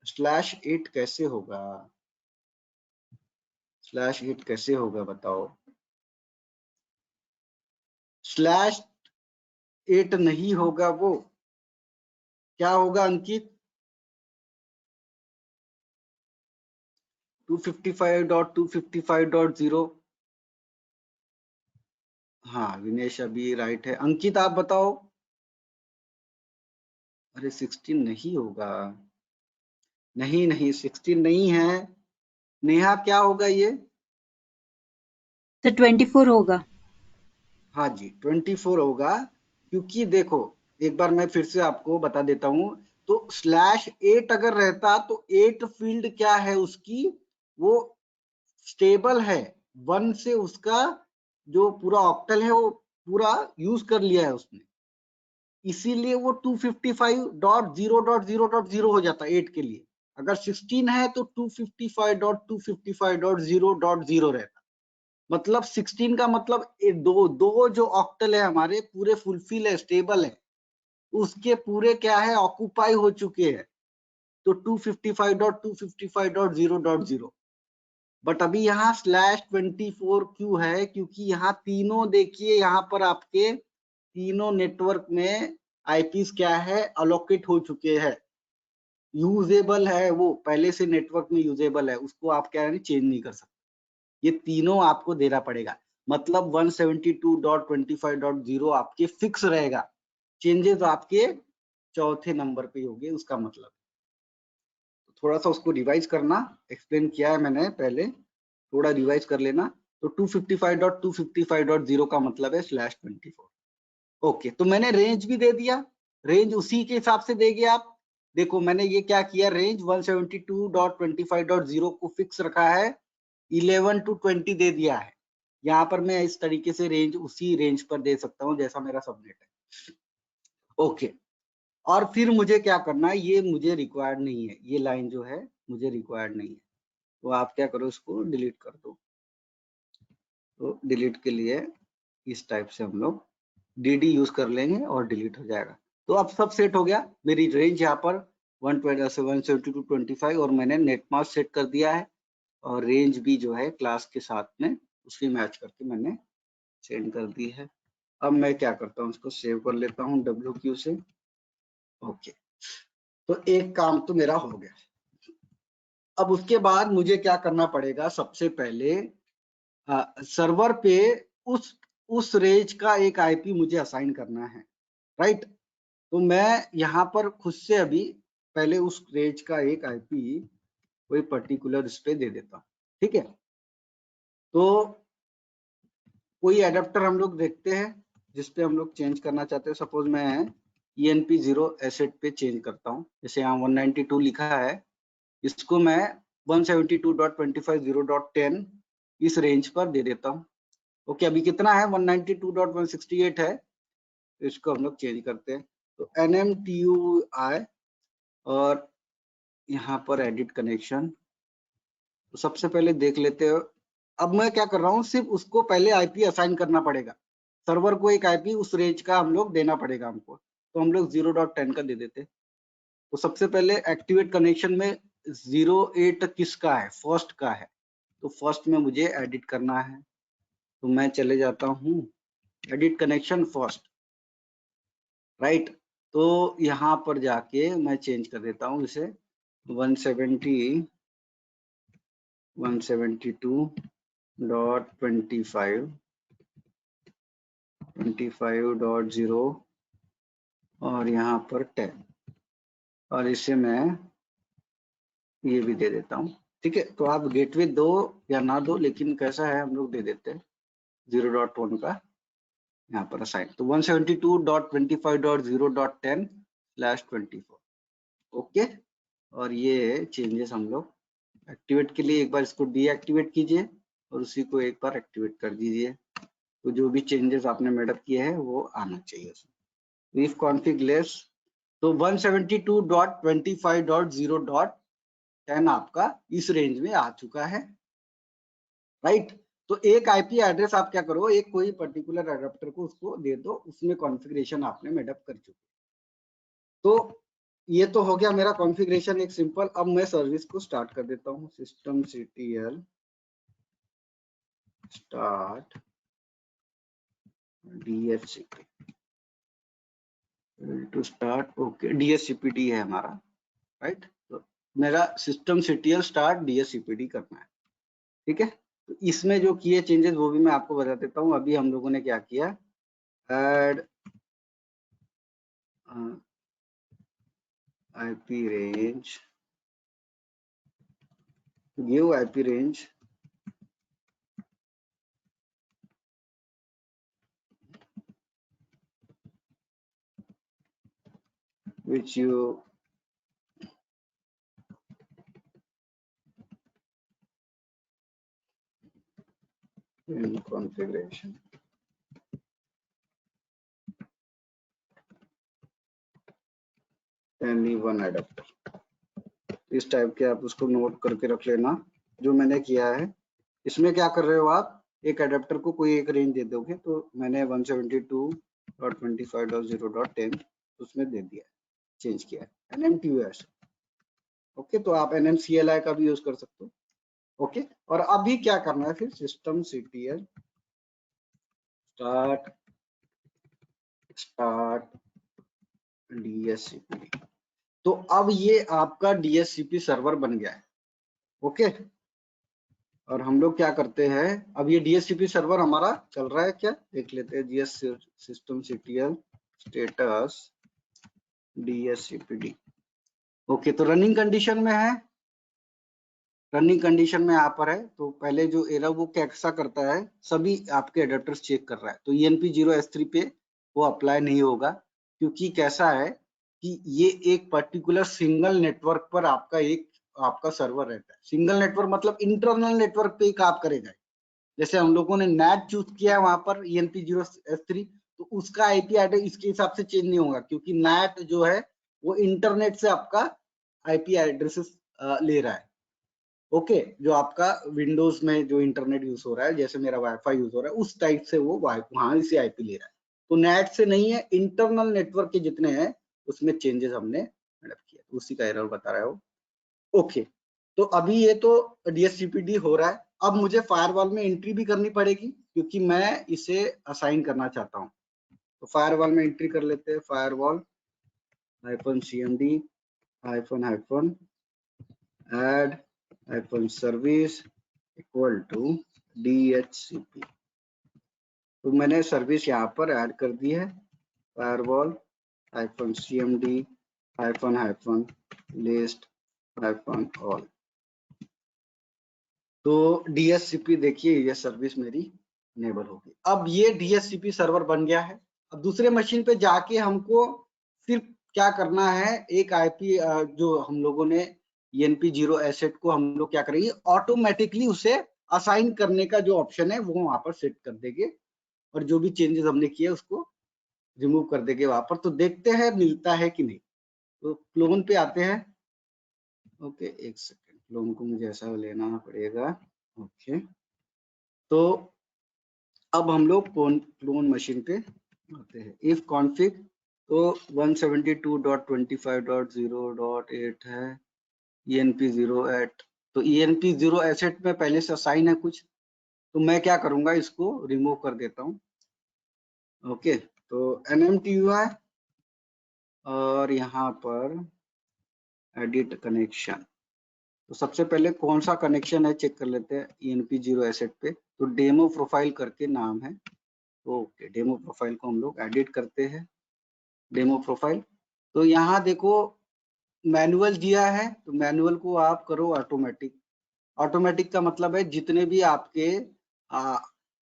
/8 कैसे होगा? /8 कैसे होगा बताओ? /8 नहीं होगा वो, क्या होगा अंकित? 255.255.0। हाँ विनेश अभी राइट है। अंकित आप बताओ। अरे 16 नहीं होगा, नहीं नहीं 16 नहीं है। नेहा क्या होगा ये? तो 24 होगा। हाँ जी 24 होगा, क्योंकि देखो एक बार मैं फिर से आपको बता देता हूं। तो /8 अगर रहता तो 8 फील्ड क्या है उसकी, वो स्टेबल है। 1 से उसका जो पूरा ऑक्टल है वो पूरा यूज कर लिया है उसने, इसीलिए वो 255.0.0.0 हो जाता है 8 के लिए। अगर 16 है तो 255.255.0.0 रहता। मतलब 16 का मतलब दो दो जो ऑक्टल है हमारे पूरे फुलफिल है, स्टेबल है, उसके पूरे क्या है ऑक्यूपाई हो चुके हैं। तो 255.255.0.0। बट अभी यहाँ /24 क्यों है? क्योंकि यहाँ तीनों देखिए, यहाँ पर आपके तीनों नेटवर्क में आईपीस क्या है अलोकेट हो चुके हैं, यूजेबल है, वो पहले से नेटवर्क में यूजेबल है, उसको आप क्या है चेंज नहीं कर सकते। ये तीनों आपको देना पड़ेगा। मतलब 172.25.0 आपके फिक्स रहेगा, चेंजेस आपके चौथे नंबर पे होंगे उसका मतलब। थोड़ा सा उसको रिवाइज करना, एक्सप्लेन किया है मैंने पहले, थोड़ा रिवाइज कर लेना। तो 255.255.0 का मतलब है /24। ओके, तो मैंने रेंज भी दे दिया, रेंज उसी के हिसाब से देंगे आप। देखो मैंने ये क्या किया, रेंज 172.25.0 को फिक्स रखा है, 11 to 20 दे दिया है। यहाँ पर मैं इस तरीके से रेंज उसी रेंज पर दे सकता हूँ जैसा मेरा सबनेट है। ओके, और फिर मुझे क्या करना है, ये मुझे रिक्वायर्ड नहीं है, ये लाइन जो है मुझे रिक्वायर्ड नहीं है, तो आप क्या करो इसको डिलीट कर दो। तो डिलीट के लिए इस टाइप से हम लोग dd यूज कर लेंगे और डिलीट हो जाएगा। तो अब सब सेट हो गया, मेरी रेंज यहाँ पर 172.25 और मैंने नेट मास्क सेट कर दिया है, और रेंज भी जो है क्लास के साथ में उसकी मैच करके मैंने सेंड कर दी है। अब मैं क्या करता हूँ, इसको सेव कर लेता हूँ WQ से। ओके, तो एक काम तो मेरा हो गया। अब उसके बाद मुझे क्या करना पड़ेगा, सबसे पहले सर्वर पे उस रेंज का एक आईपी मुझे असाइन करना है, राइट। तो मैं यहाँ पर खुद से अभी पहले उस रेंज का एक आईपी कोई पर्टिकुलर इस पे दे देता हूँ, ठीक है। तो कोई एडेप्टर हम लोग देखते हैं जिसपे हम लोग चेंज करना चाहते हैं। सपोज मैं ENP0 एसेट पे चेंज करता हूँ, जैसे यहाँ 192 लिखा है, इसको मैं 172.25.0.10 इस रेंज पर दे देता हूँ। ओके, अभी कितना है 192.168 है, तो इसको हम लोग चेंज करते हैं। तो NMTUI और यहाँ पर एडिट कनेक्शन। तो सबसे पहले देख लेते हो, अब मैं क्या कर रहा हूँ, सिर्फ उसको पहले आईपी असाइन करना पड़ेगा, सर्वर को एक आईपी उस रेंज का हम लोग देना पड़ेगा हमको। तो हम लोग 0.10 का दे देते। तो सबसे पहले एक्टिवेट कनेक्शन में 08 किसका है, फर्स्ट का है, तो फर्स्ट में मुझे एडिट करना है। तो मैं चले जाता हूँ एडिट कनेक्शन फर्स्ट, राइट। तो यहाँ पर जाके मैं चेंज कर देता हूँ इसे 172.25.0 और यहाँ पर 10, और इसे मैं ये भी दे देता हूँ, ठीक है। तो आप गेटवे दो या ना दो, लेकिन कैसा है हम लोग दे देते हैं 0.1 का यहाँ पर असाइन। तो 172.25.0.10/24 ओके। और ये चेंजेस हम लोग एक्टिवेट के लिए एक बार इसको डीएक्टिवेट कीजिए और उसी को एक बार एक्टिवेट कर दीजिए। तो जो भी चेंजेस आपने मेडअप किए हैं वो आना चाहिए उसमें। इफ कॉन्फिग लेस तो 172.25.0.10 आपका इस रेंज में आ चुका है, राइट। तो एक आईपी एड्रेस आप क्या करो, एक कोई पर्टिकुलर एडाप्टर को उसको दे दो, उसमें कॉन्फ़िगरेशन आपने मेडअप कर चुके। तो ये तो हो गया मेरा कॉन्फ़िगरेशन एक सिंपल। अब मैं सर्विस को स्टार्ट कर देता हूँ। systemctl start DHCP to start. Okay, DHCPD है हमारा, राइट। तो मेरा systemctl स्टार्ट DHCPD करना है, ठीक है। तो इसमें जो किए चेंजेस वो भी मैं आपको बता देता हूँ। अभी हम लोगों ने क्या किया, add IP range, give IP range which you in configuration any one adapter। इस टाइप के आप उसको नोट करके रख लेना जो मैंने किया है। इसमें क्या कर रहे हो आप, एक अडेप्टर को कोई एक रेंज दे दोगे। तो मैंने 172.25.0.10 उसमें दे दिया, चेंज किया है NMTUS। ओके, तो आप NMCLI का भी यूज कर सकते हो। ओके, और अभी क्या करना है फिर, systemctl स्टार्ट DHCP। तो अब ये आपका DHCP सर्वर बन गया है, ओके। और हम लोग क्या करते हैं, अब ये DHCP सर्वर हमारा चल रहा है क्या, देख लेते हैं। systemctl status DHCPD। ओके, तो रनिंग कंडीशन में है, रनिंग कंडीशन में यहाँ पर है। तो पहले जो एरर वो कैसा करता है, सभी आपके एडेप्टर्स चेक कर रहा है। तो ENP0S3 पे वो अप्लाई नहीं होगा, क्योंकि कैसा है कि ये एक पर्टिकुलर सिंगल नेटवर्क पर आपका सर्वर रहता है। सिंगल नेटवर्क मतलब इंटरनल नेटवर्क पे ही काम करेगा। जैसे हम लोगों ने NAT चूज किया है वहां पर ENP0S3, तो उसका IP एड्रेस इसके हिसाब से चेंज नहीं होगा, क्योंकि NAT जो है वो इंटरनेट से आपका IP एड्रेसेस ले रहा है। ओके, जो आपका विंडोज में जो इंटरनेट यूज हो रहा है, जैसे मेरा वाईफाई यूज हो रहा है, उस टाइप से वो वहां से IP ले रहा है। तो नेट से नहीं है, इंटरनल नेटवर्क के जितने हैं उसमें चेंजेस हमने किया, उसी का एरर बता रहा है वो। ओके, तो अभी ये तो DHCPD हो रहा है। अब मुझे फायरवॉल में एंट्री भी करनी पड़ेगी, क्योंकि मैं इसे असाइन करना चाहता हूँ। तो फायरवॉल में एंट्री कर लेते हैं। Firewall -cmd -add -service equal to DHCP। तो मैंने सर्विस यहाँ पर ऐड कर दी है। Firewall -cmd -list -all। तो DHCP देखिए, ये सर्विस मेरी इनेबल होगी। अब ये DHCP सर्वर बन गया है। अब दूसरे मशीन पे जाके हमको सिर्फ क्या करना है, एक IP जो हम लोगों ने ENP0 एसेट को हम लोग क्या करेंगे, ऑटोमेटिकली उसे असाइन करने का जो ऑप्शन है वो वहां पर सेट कर देंगे, और जो भी चेंजेस हमने किए उसको रिमूव कर देंगे वहां पर। तो देखते हैं मिलता है कि नहीं। तो क्लोन पे आते हैं। ओके, एक सेकेंड, क्लोन को मुझे ऐसा लेना पड़ेगा। ओके, तो अब हम लोग क्लोन मशीन पे आते हैं। इफ कॉन्फिग तो 172.25.0.8 है ENP08। तो ENP0 एसेट में पहले से असाइन है कुछ, तो मैं क्या करूंगा, इसको रिमूव कर देता हूँ। ओके, तो NMTUI और यहाँ पर एडिट कनेक्शन। तो सबसे पहले कौन सा कनेक्शन है चेक कर लेते हैं ENP0 एसेट पे। तो डेमो प्रोफाइल करके नाम है। ओके, डेमो प्रोफाइल को हम लोग एडिट करते हैं। डेमो प्रोफाइल, तो यहाँ देखो मैनुअल दिया है, तो मैनुअल को आप करो ऑटोमेटिक। ऑटोमेटिक का मतलब है जितने भी आपके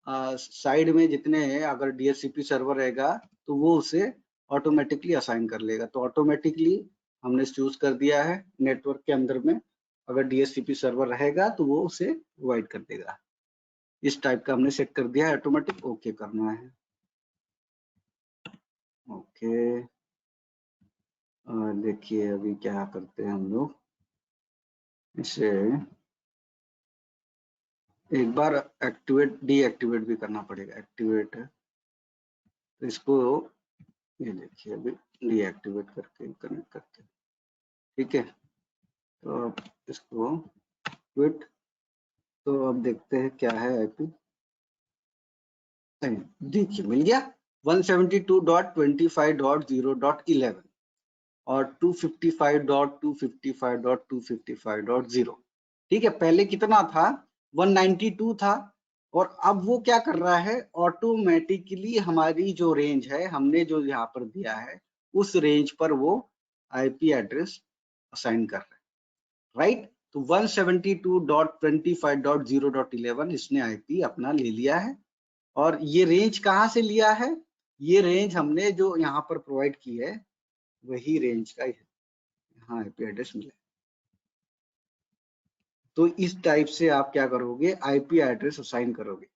साइड में जितने हैं, अगर DHCP सर्वर रहेगा तो वो उसे ऑटोमेटिकली असाइन कर लेगा। तो ऑटोमेटिकली हमने चूज कर दिया है नेटवर्क के अंदर में, अगर DHCP सर्वर रहेगा तो वो उसे प्रोवाइड कर देगा। इस टाइप का हमने सेट कर दिया है, ऑटोमेटिक ओके करना है। ओके, देखिए अभी क्या करते हैं हम लोग, इसे एक बार एक्टिवेट डीएक्टिवेट भी करना पड़ेगा। एक्टिवेट है तो इसको ये देखिए अभी डीएक्टिवेट करके कनेक्ट करते हैं, ठीक है। तो अब इसको क्विट, तो अब देखते हैं क्या है आईपी। देखिए मिल गया 172.25.0.11 और 255.255.255.0, ठीक है। पहले कितना था, 192 था, और अब वो क्या कर रहा है, ऑटोमेटिकली हमारी जो रेंज है, हमने जो यहाँ पर दिया है उस रेंज पर वो आईपी एड्रेस असाइन कर रहा है, राइट। तो 172.25.0.11 इसने आईपी अपना ले लिया है। और ये रेंज कहाँ से लिया है, ये रेंज हमने जो यहाँ पर प्रोवाइड की है वही रेंज का यहाँ आईपी एड्रेस मिला। तो इस टाइप से आप क्या करोगे, आईपी एड्रेस असाइन करोगे।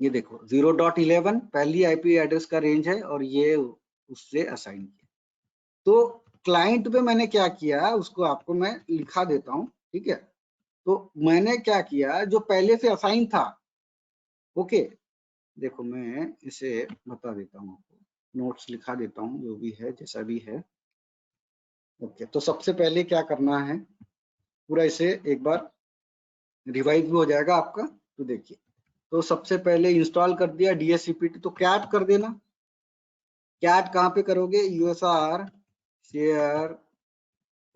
ये देखो 0.11 पहली आईपी एड्रेस का रेंज है और ये उससे असाइन किया। तो क्लाइंट पे मैंने क्या किया उसको आपको मैं लिखा देता हूँ, ठीक है। तो मैंने क्या किया, जो पहले से असाइन था, ओके, देखो मैं इसे बता देता हूँ आपको, नोट्स लिखा देता हूँ, जो भी है जैसा भी है। ओके, तो सबसे पहले क्या करना है, पूरा इसे एक बार रिवाइज भी हो जाएगा आपका। तो देखिए, तो सबसे पहले इंस्टॉल कर दिया DHCP, तो कैट कर देना। कैट कहाँ पे करोगे, USR शेयर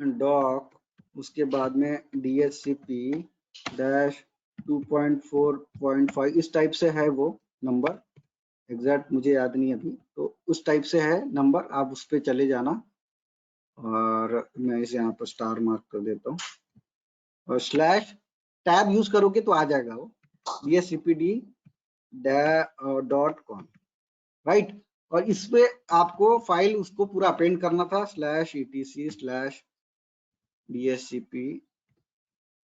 डॉक, उसके बाद में DHCP-2.4.5 इस टाइप से है वो नंबर, एग्जैक्ट मुझे याद नहीं अभी, तो उस टाइप से है नंबर, आप उस पर चले जाना। और मैं इसे यहाँ पर स्टार मार्क कर देता हूँ, और स्लैश टैब यूज करोगे तो आ जाएगा वो DHCPD.com, राइट। और इसमें आपको फाइल उसको पूरा अपेंड करना था, /etc/DHCP,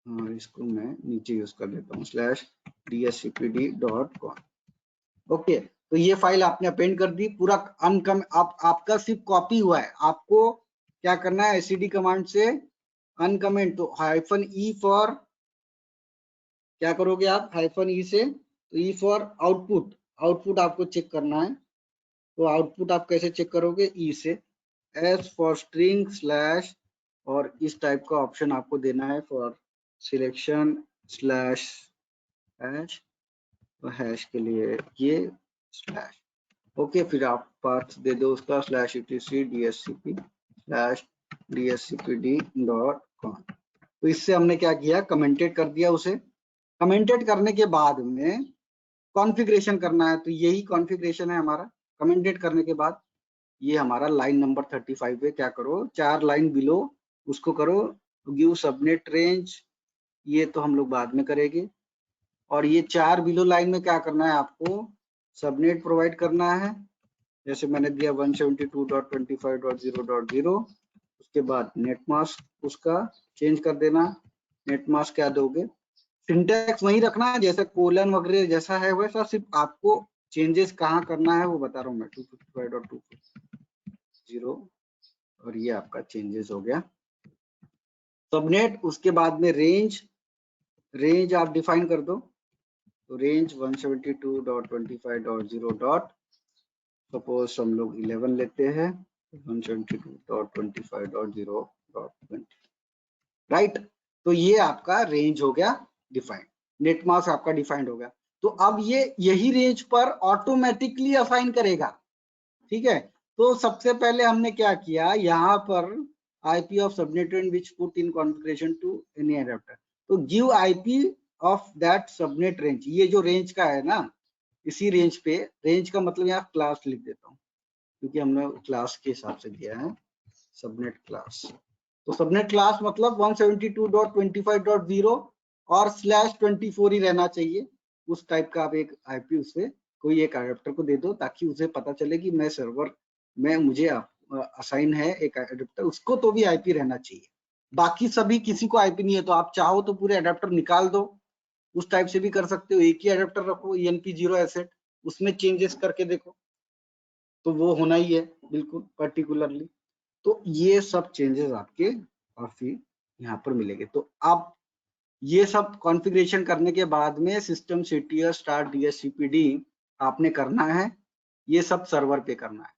और इसको मैं नीचे यूज कर लेता हूँ /DHCPD.com। ओके, तो ये फाइल आपने अपेंड कर दी, पूरा आपका सिर्फ कॉपी हुआ है। आपको क्या करना है, SCD कमांड से अनकमेंट, तो -E फॉर क्या करोगे आप, -E से, तो E फॉर आउटपुट, आउटपुट आपको चेक करना है। तो आउटपुट आप कैसे चेक करोगे, E से, S फॉर स्ट्रिंग स्लैश, और इस टाइप का ऑप्शन आपको देना है फॉर सिलेक्शन स्लैश हैश, तो हैश के लिए ये स्लैश, ओके। फिर आप पाथ दे दो उसका /etc/DHCP/DHCPD.com। तो इससे हमने क्या किया, कमेंटेड कर दिया उसे। कमेंटेड करने के बाद में कॉन्फ़िगरेशन करना है, तो यही कॉन्फ़िगरेशन है हमारा। कमेंटेड करने के बाद ये हमारा लाइन नंबर 35 पे क्या करो, 4 लाइन बिलो उसको करो गिव सबनेट रेंज, ये तो हम लोग बाद में करेंगे। और ये 4 बिलो लाइन में क्या करना है, आपको सबनेट प्रोवाइड करना है। जैसे मैंने दिया 172.25.0.0, उसके बाद नेट मास्क उसका चेंज कर देना। नेट मास्क क्या दोगे, सिंटैक्स वही रखना है, जैसे कोलन वगैरह जैसा है वैसा, सिर्फ आपको चेंजेस कहाँ करना है वो बता रहा हूँ मैं, 255.250, और ये आपका चेंजेस हो गया। सबनेट, उसके बाद में रेंज, रेंज आप डिफाइन कर दो, तो रेंज 172.25.0. सपोज हम लोग 11 लेते हैं, 172.25.0.20, राइट। तो ये आपका रेंज हो गया डिफाइंड, नेट मास्क आपका डिफाइंड हो गया। तो अब ये यही रेंज पर ऑटोमेटिकली असाइन करेगा, ठीक है। तो सबसे पहले हमने क्या किया, यहाँ पर IP of subnet range which put in configuration to any adapter, तो give IP of that subnet range, ये जो रेंज का है ना, इसी रेंज पे, रेंज का मतलब यहाँ क्लास लिख देता हूँ क्योंकि हमने क्लास के हिसाब से दिया है, सबनेट क्लास। तो सबनेट क्लास मतलब 172.25.0 और /24 ही रहना चाहिए, उस टाइप का आप एक आईपी उसे कोई एक एडेप्टर को दे दो, ताकि उसे पता चले कि मैं सर्वर में मुझे असाइन है एक एडेप्टर, उसको तो भी आईपी रहना चाहिए। बाकी सभी किसी को आईपी नहीं है तो आप चाहो तो पूरे एडेप्टर निकाल दो, उस टाइप से भी कर सकते हो। एक ही एडेप्टर रखो ENP0 एसेट, उसमें चेंजेस करके देखो तो वो होना ही है बिल्कुल पर्टिकुलरली। तो ये सब चेंजेस आपके काफी यहाँ पर मिलेंगे। तो आप ये सब कॉन्फ़िगरेशन करने के बाद में सिस्टम CTL स्टार्ट DHCPD आपने करना है, ये सब सर्वर पे करना है,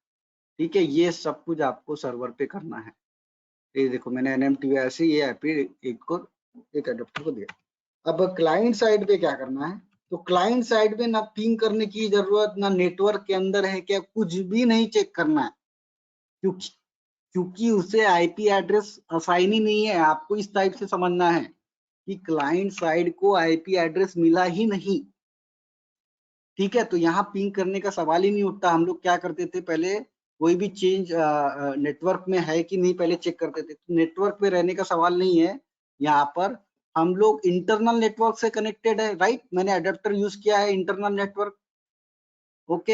ठीक है। ये सब कुछ आपको सर्वर पे करना है। ये देखो मैंने NMTY से ये आईपी एक एडेप्टर को दिया। अब क्लाइंट साइड पे क्या करना है, तो क्लाइंट साइड पे ना पिंग करने की जरूरत, ना नेटवर्क के अंदर है क्या, कुछ भी नहीं चेक करना है, क्योंकि उसे आईपी एड्रेस असाइन ही नहीं है। आपको इस टाइप से समझना है कि क्लाइंट साइड को आईपी एड्रेस मिला ही नहीं, ठीक है। तो यहाँ पिंग करने का सवाल ही नहीं उठता। हम लोग क्या करते थे पहले, कोई भी चेंज नेटवर्क में है कि नहीं पहले चेक करते थे। तो नेटवर्क पे रहने का सवाल नहीं है, यहाँ पर हम लोग इंटरनल नेटवर्क से कनेक्टेड है, राइट। मैंने अडेप्टर यूज किया है इंटरनल नेटवर्क, ओके।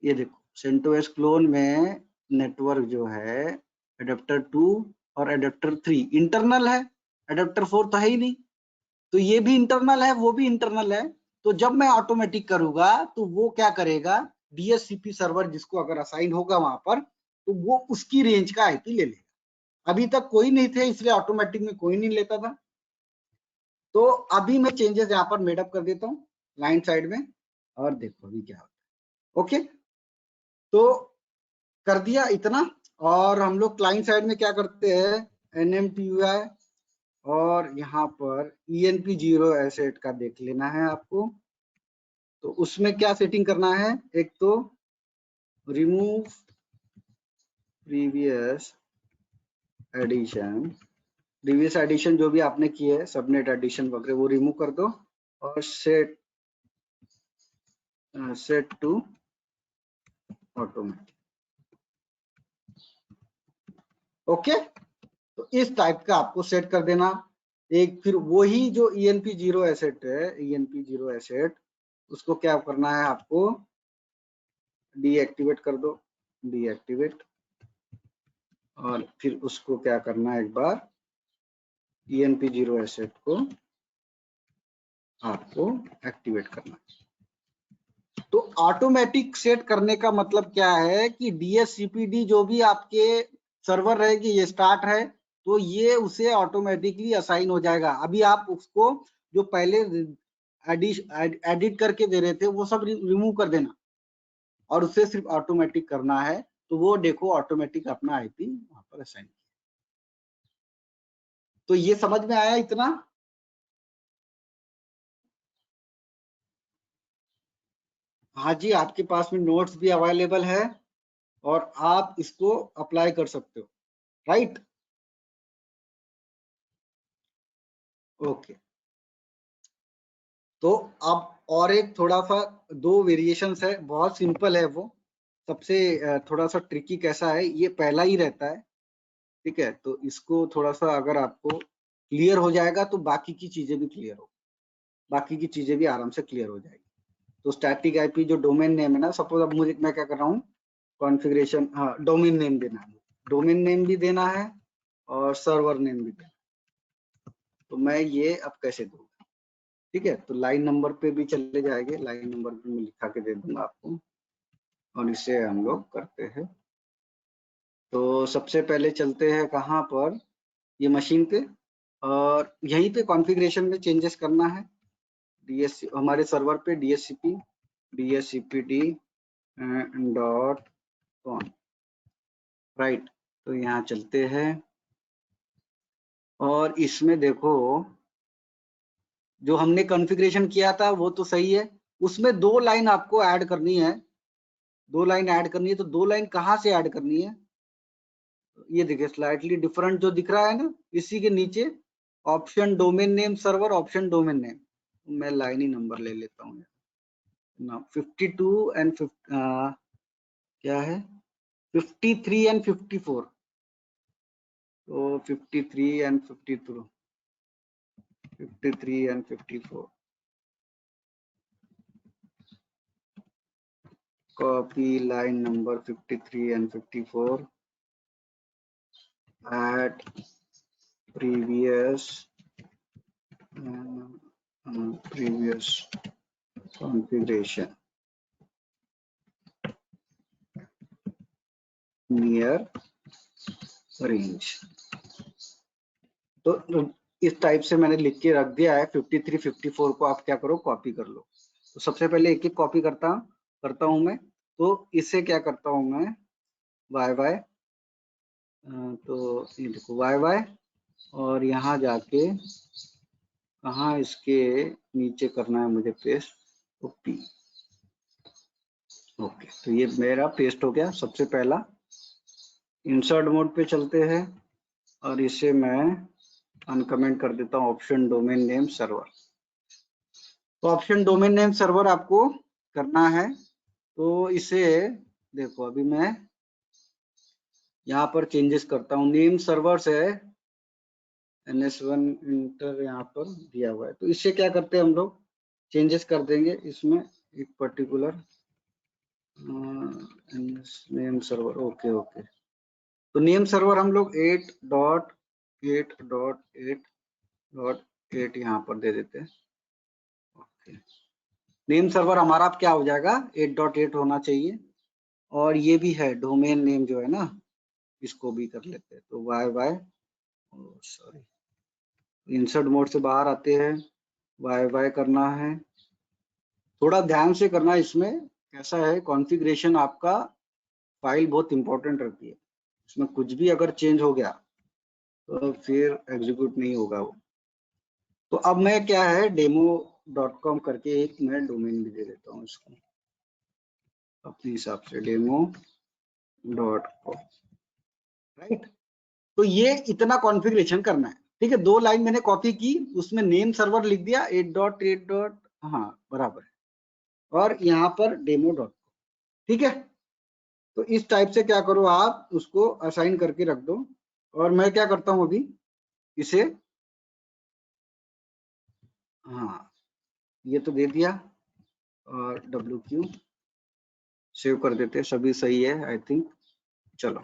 ये देखो CentOS क्लोन में नेटवर्क जो है अडेप्टर 2 और अडेप्टर 3 इंटरनल है, अडेप्टर 4 तो है ही नहीं। तो ये भी इंटरनल है, वो भी इंटरनल है। तो जब मैं ऑटोमेटिक करूंगा तो वो क्या करेगा, DHCP सर्वर जिसको अगर असाइन होगा वहां पर, तो वो उसकी रेंज का आईपी ले लेगा। अभी तक कोई नहीं थे इसलिए ऑटोमेटिक में कोई नहीं लेता था। तो अभी मैं चेंजेस यहाँ पर मेडअप कर देता हूँ क्लाइंट साइड में, और देखो अभी क्या होता है। ओके, तो कर दिया इतना। और हम लोग क्लाइंट साइड में क्या करते हैं, NMTY और यहाँ पर ENP0 एसेट का देख लेना है आपको। तो उसमें क्या सेटिंग करना है, एक तो रिमूव प्रीवियस एडिशन जो भी आपने किए है सबनेट एडिशन वगैरह वो रिमूव कर दो, और सेट टू ऑटोमेटिक। ओके, तो इस टाइप का आपको सेट कर देना। एक फिर वही जो ENP0 एसेट है, ENP0 एसेट उसको क्या करना है आपको, डीएक्टिवेट कर दो, डीएक्टिवेट। और फिर उसको क्या करना है, एक बार ENP0 एसेट को आपको एक्टिवेट करना है। तो ऑटोमेटिक सेट करने का मतलब क्या है कि DHCPD जो भी आपके सर्वर रहेगी, ये स्टार्ट है तो ये उसे ऑटोमेटिकली असाइन हो जाएगा। अभी आप उसको जो पहले एडिट करके दे रहे थे वो सब रिमूव कर देना, और उसे सिर्फ ऑटोमेटिक करना है। तो वो देखो ऑटोमेटिक अपना आईपी वहां पर असाइन किया। तो ये समझ में आया इतना। हाँ जी, आपके पास में नोट्स भी अवेलेबल है और आप इसको अप्लाई कर सकते हो, राइट। ओके, तो अब और एक थोड़ा सा दो वेरिएशंस है, बहुत सिंपल है वो। सबसे थोड़ा सा ट्रिकी कैसा है, ये पहला ही रहता है, ठीक है। तो इसको थोड़ा सा अगर आपको क्लियर हो जाएगा तो बाकी की चीजें भी क्लियर हो, बाकी की चीजें भी आराम से क्लियर हो जाएगी। तो स्टैटिक आईपी जो डोमेन नेम है ना, सपोज अब मुझे मैं क्या कर रहा हूँ, कॉन्फ़िगरेशन, हाँ डोमेन नेम देना है, डोमेन नेम भी देना है और सर्वर नेम भी देना है। तो मैं ये अब कैसे दूंगा, ठीक है। तो लाइन नंबर पे भी चले जाएंगे, लाइन नंबर पे मैं लिखा के दे दूंगा आपको, और इसे हम लोग करते हैं। तो सबसे पहले चलते हैं कहाँ पर, ये मशीन पे, और यहीं पे कॉन्फ़िगरेशन में चेंजेस करना है। डीएस हमारे सर्वर पे DHCPD डॉट कॉन, राइट। तो यहाँ चलते हैं और इसमें देखो जो हमने कॉन्फ़िगरेशन किया था वो तो सही है, उसमें 2 लाइन आपको ऐड करनी है, 2 लाइन ऐड करनी है। तो 2 लाइन कहाँ से ऐड करनी है, ये देखिए स्लाइटली डिफरेंट जो दिख रहा है ना, इसी के नीचे option domain name server, option domain name. मैं लाइन ही नंबर ले लेता हूँ ना, 52 एंड क्या है 53 एंड 54। तो 53 and 54, 53 and 54। copy line number 53 and 54 at previous configuration near range। तो इस टाइप से मैंने लिख के रख दिया है। 53 54 को आप क्या करो, कॉपी कर लो। तो सबसे पहले एक एक कॉपी करता हूं मैं। तो इससे क्या करता हूं मैं, YY, तो ये देखो YY, और यहाँ जाके कहाँ इसके नीचे करना है मुझे पेस्ट, तो P। ओके, तो ये मेरा पेस्ट हो गया। सबसे पहला इंसर्ट मोड पे चलते हैं और इसे मैं अनकमेंट कर देता हूँ, ऑप्शन डोमेन नेम सर्वर। तो ऑप्शन डोमेन नेम सर्वर आपको करना है। तो इसे देखो, अभी मैं यहाँ पर चेंजेस करता हूँ। नेम सर्वर से NS1 इंटर यहाँ पर दिया हुआ है। तो इससे क्या करते हैं हम लोग, चेंजेस कर देंगे इसमें एक particular name server. Okay okay, तो नेम सर्वर हम लोग 8.8.8.8 यहाँ पर दे देते हैं। ओके, नेम सर्वर हमारा अब क्या हो जाएगा, 8.8 होना चाहिए। और ये भी है डोमेन नेम जो है ना, इसको भी कर लेते हैं। तो YY, सॉरी, इंसर्ट मोड से बाहर आते हैं, YY करना है। थोड़ा ध्यान से करना, इसमें कैसा है कॉन्फ़िगरेशन, आपका फाइल बहुत इंपॉर्टेंट रहती है। इसमें कुछ भी अगर चेंज हो गया तो फिर एग्जीक्यूट नहीं होगा वो। तो अब मैं क्या है, demo.com करके एक मैं डोमेन भी दे देता हूँ इसको अपने हिसाब से, demo.com, राइट। तो ये इतना कॉन्फ़िगरेशन करना है, ठीक है। 2 लाइन मैंने कॉपी की, उसमें नेम सर्वर लिख दिया 8.8. हाँ बराबर है, और यहाँ पर demo.com, ठीक है। तो इस टाइप से क्या करो, आप उसको असाइन करके रख दो। और मैं क्या करता हूँ अभी इसे, हाँ ये तो दे दिया, और WQ सेव कर देते हैं, सभी सही है आई थिंक। चलो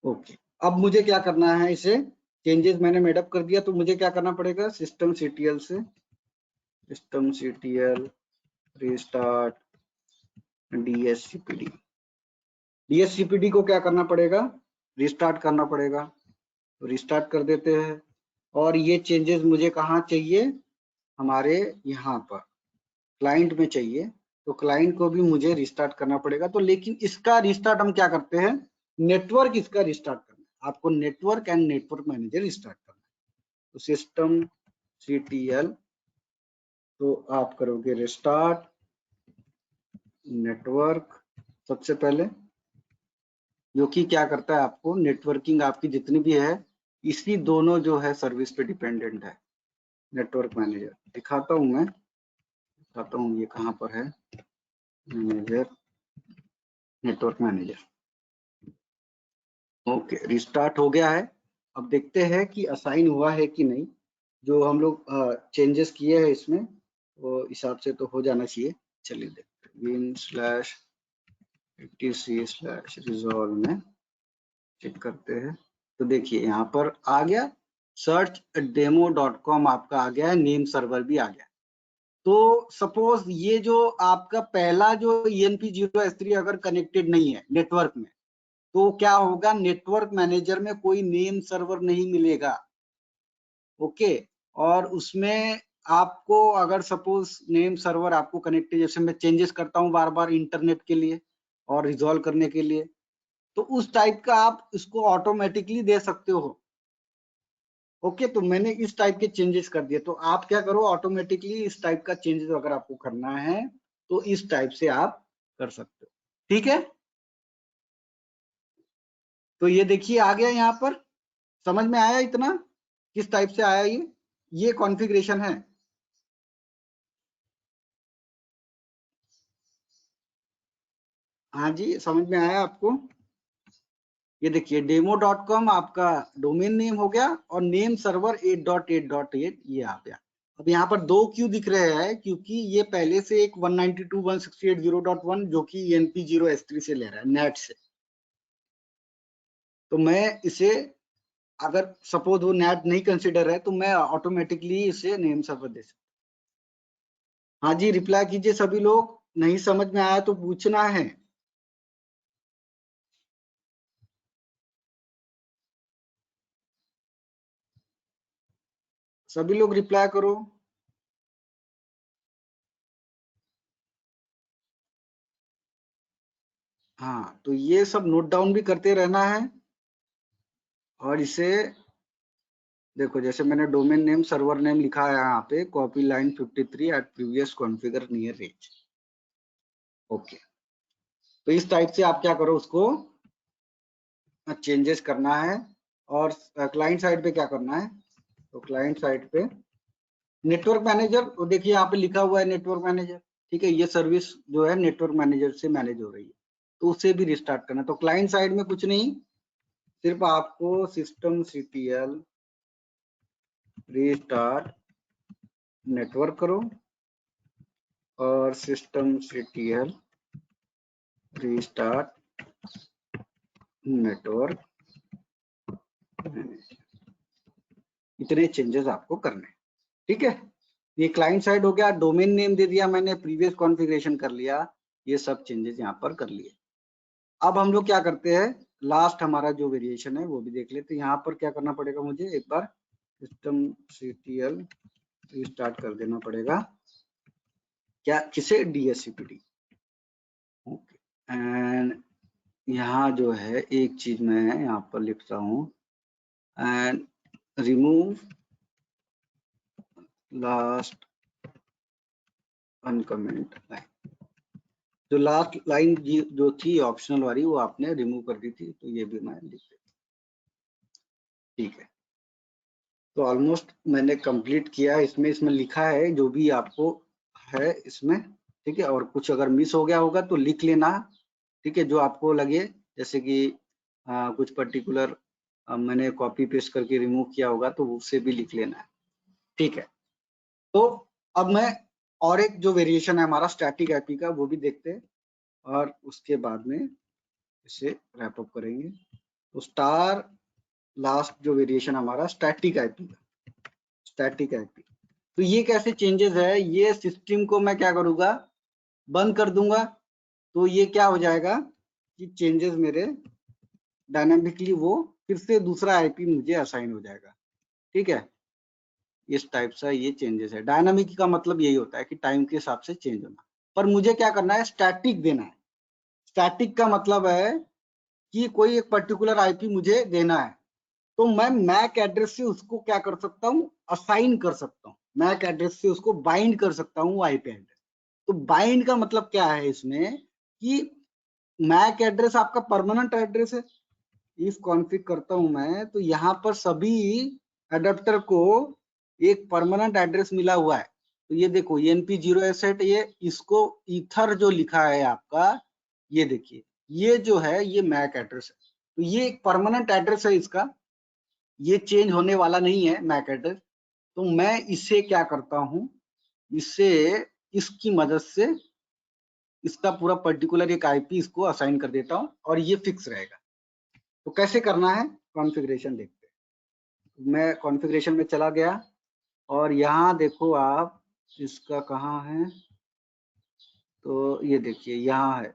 ओके, अब मुझे क्या करना है, इसे चेंजेस मैंने मेडअप कर दिया। तो मुझे क्या करना पड़ेगा, systemctl से systemctl restart DSCPD को क्या करना पड़ेगा, रिस्टार्ट करना पड़ेगा। तो रिस्टार्ट कर देते हैं। और ये चेंजेस मुझे कहाँ चाहिए, हमारे यहाँ पर क्लाइंट में चाहिए। तो क्लाइंट को भी मुझे रिस्टार्ट करना पड़ेगा। तो लेकिन इसका रिस्टार्ट हम क्या करते हैं, नेटवर्क इसका रिस्टार्ट करना है। आपको network and network manager restart करना है। तो systemctl, तो आप करोगे रिस्टार्ट नेटवर्क सबसे पहले, जो कि क्या करता है, आपको नेटवर्किंग आपकी जितनी भी है, इसी दोनों जो है सर्विस पे डिपेंडेंट है। नेटवर्क मैनेजर दिखाता हूं मैं, दिखाता हूँ ये कहाँ पर है, manager, network manager. Okay, restart हो गया है। अब देखते हैं कि असाइन हुआ है कि नहीं। जो हम लोग चेंजेस किए हैं इसमें, वो हिसाब से तो हो जाना चाहिए। चलिए देखते हैं, win/etc/resolve में चेक करते हैं। तो देखिए यहाँ पर आ गया, सर्च demo.com आपका आ गया है, नेम सर्वर भी आ गया। तो सपोज ये जो आपका पहला जो ENP0S3 अगर कनेक्टेड नहीं है नेटवर्क में, तो क्या होगा, नेटवर्क मैनेजर में कोई नेम सर्वर नहीं मिलेगा। ओके, और उसमें आपको अगर सपोज नेम सर्वर आपको कनेक्टेड, जैसे मैं चेंजेस करता हूँ बार बार इंटरनेट के लिए और रिजॉल्व करने के लिए, तो उस टाइप का आप इसको ऑटोमेटिकली दे सकते हो। ओके, तो मैंने इस टाइप के चेंजेस कर दिए। तो आप क्या करो, ऑटोमेटिकली इस टाइप का चेंजेस अगर आपको करना है तो इस टाइप से आप कर सकते हो, ठीक है। तो ये देखिए आ गया, यहाँ पर समझ में आया इतना, किस टाइप से आया ये कॉन्फ़िगरेशन है। हाँ जी, समझ में आया आपको। ये देखिए demo.com आपका डोमेन नेम हो गया, और नेम सर्वर 8.8.8 ये आ गया। अब यहाँ पर 2 क्यों दिख रहे हैं, क्योंकि ये पहले से एक 192.168.0.1 जो कि ENP0S3 से ले रहा है, नेट से। तो मैं इसे, अगर सपोज वो नेट नहीं कंसिडर है, तो मैं ऑटोमेटिकली इसे नेम सर्वर दे सकता। हाँ जी, रिप्लाई कीजिए सभी लोग, नहीं समझ में आया तो पूछना है। सभी लोग रिप्लाई करो। हाँ, तो ये सब नोट डाउन भी करते रहना है। और इसे देखो, जैसे मैंने डोमेन नेम सर्वर नेम लिखा है यहाँ पे, copy line 53 at previous configure near range. Okay, तो इस टाइप से आप क्या करो, उसको चेंजेस करना है। और क्लाइंट साइड पे क्या करना है, तो क्लाइंट साइड पे नेटवर्क मैनेजर, वो देखिए यहाँ पे लिखा हुआ है नेटवर्क मैनेजर, ठीक है। ये सर्विस जो है नेटवर्क मैनेजर से मैनेज हो रही है, तो उसे भी रिस्टार्ट करना। तो क्लाइंट साइड में कुछ नहीं, सिर्फ आपको systemctl रिस्टार्ट नेटवर्क करो और systemctl रिस्टार्ट नेटवर्क, इतने चेंजेस आपको करने हैं, ठीक है। ये क्लाइंट साइड हो गया। डोमेन नेम दे दिया मैंने, प्रीवियस कॉन्फ़िगरेशन कर लिया, ये सब चेंजेस यहाँ पर कर लिए। अब हम लोग क्या करते हैं, लास्ट हमारा जो वेरिएशन है वो भी देख लेते हैं। यहाँ पर क्या करना पड़ेगा मुझे, एक बार systemctl रिस्टार्ट कर देना पड़ेगा, क्या, किसे, DHCP। ओके, एंड यहाँ जो है एक चीज मैं यहाँ पर लिखता हूँ, and remove last uncomment line. जो लास्ट लाइन जो थी ऑप्शनल वाली, वो आपने रिमूव कर दी थी, तो ये भी मैं लिख देता हूँ, ठीक है। तो ऑलमोस्ट मैंने कंप्लीट किया। इसमें लिखा है जो भी आपको है इसमें, ठीक है। और कुछ अगर मिस हो गया होगा तो लिख लेना, ठीक है, जो आपको लगे, जैसे कि कुछ पर्टिकुलर मैंने कॉपी पेस्ट करके रिमूव किया होगा तो उससे भी लिख लेना है, ठीक है। तो अब मैं और एक जो वेरिएशन है हमारा स्टैटिक आईपी का, वो भी देखते हैं और उसके बाद में इसे रैप अप करेंगे। तो स्टार लास्ट जो वेरिएशन हमारा स्टैटिक आईपी का, स्टैटिक आईपी। तो ये कैसे चेंजेस है, ये सिस्टम को मैं क्या करूंगा, बंद कर दूंगा। तो ये क्या हो जाएगा कि चेंजेस मेरे डायनामिकली वो फिर से दूसरा आईपी मुझे असाइन हो जाएगा, ठीक है। इस टाइप से ये चेंजेस है। डायनामिक का मतलब यही होता है कि टाइम के हिसाब से चेंज होना। पर मुझे क्या करना है, स्टैटिक देना है। स्टैटिक का मतलब है कि कोई एक पर्टिकुलर आईपी मुझे देना है, तो मैं मैक एड्रेस से उसको क्या कर सकता हूँ, असाइन कर सकता हूँ। मैक एड्रेस से उसको बाइंड कर सकता हूँ आईपी एड्रेस। तो बाइंड का मतलब क्या है इसमें, कि मैक एड्रेस आपका परमानेंट एड्रेस है। इफ कॉन्फ़िग करता हूं मैं, तो यहाँ पर सभी एडेप्टर को एक परमानेंट एड्रेस मिला हुआ है। तो ये देखो ENP0S8, ये इसको ईथर जो लिखा है आपका, ये देखिए, ये जो है ये मैक एड्रेस है। तो ये एक परमानेंट एड्रेस है इसका, ये चेंज होने वाला नहीं है मैक एड्रेस। तो मैं इसे क्या करता हूं, इसे इसकी मदद से इसका पूरा पर्टिकुलर एक आईपी इसको असाइन कर देता हूं और ये फिक्स रहेगा। तो कैसे करना है, कॉन्फ़िगरेशन देखते हैं। मैं कॉन्फ़िगरेशन में चला गया और यहाँ देखो आप, इसका कहाँ है, तो ये देखिए यहाँ है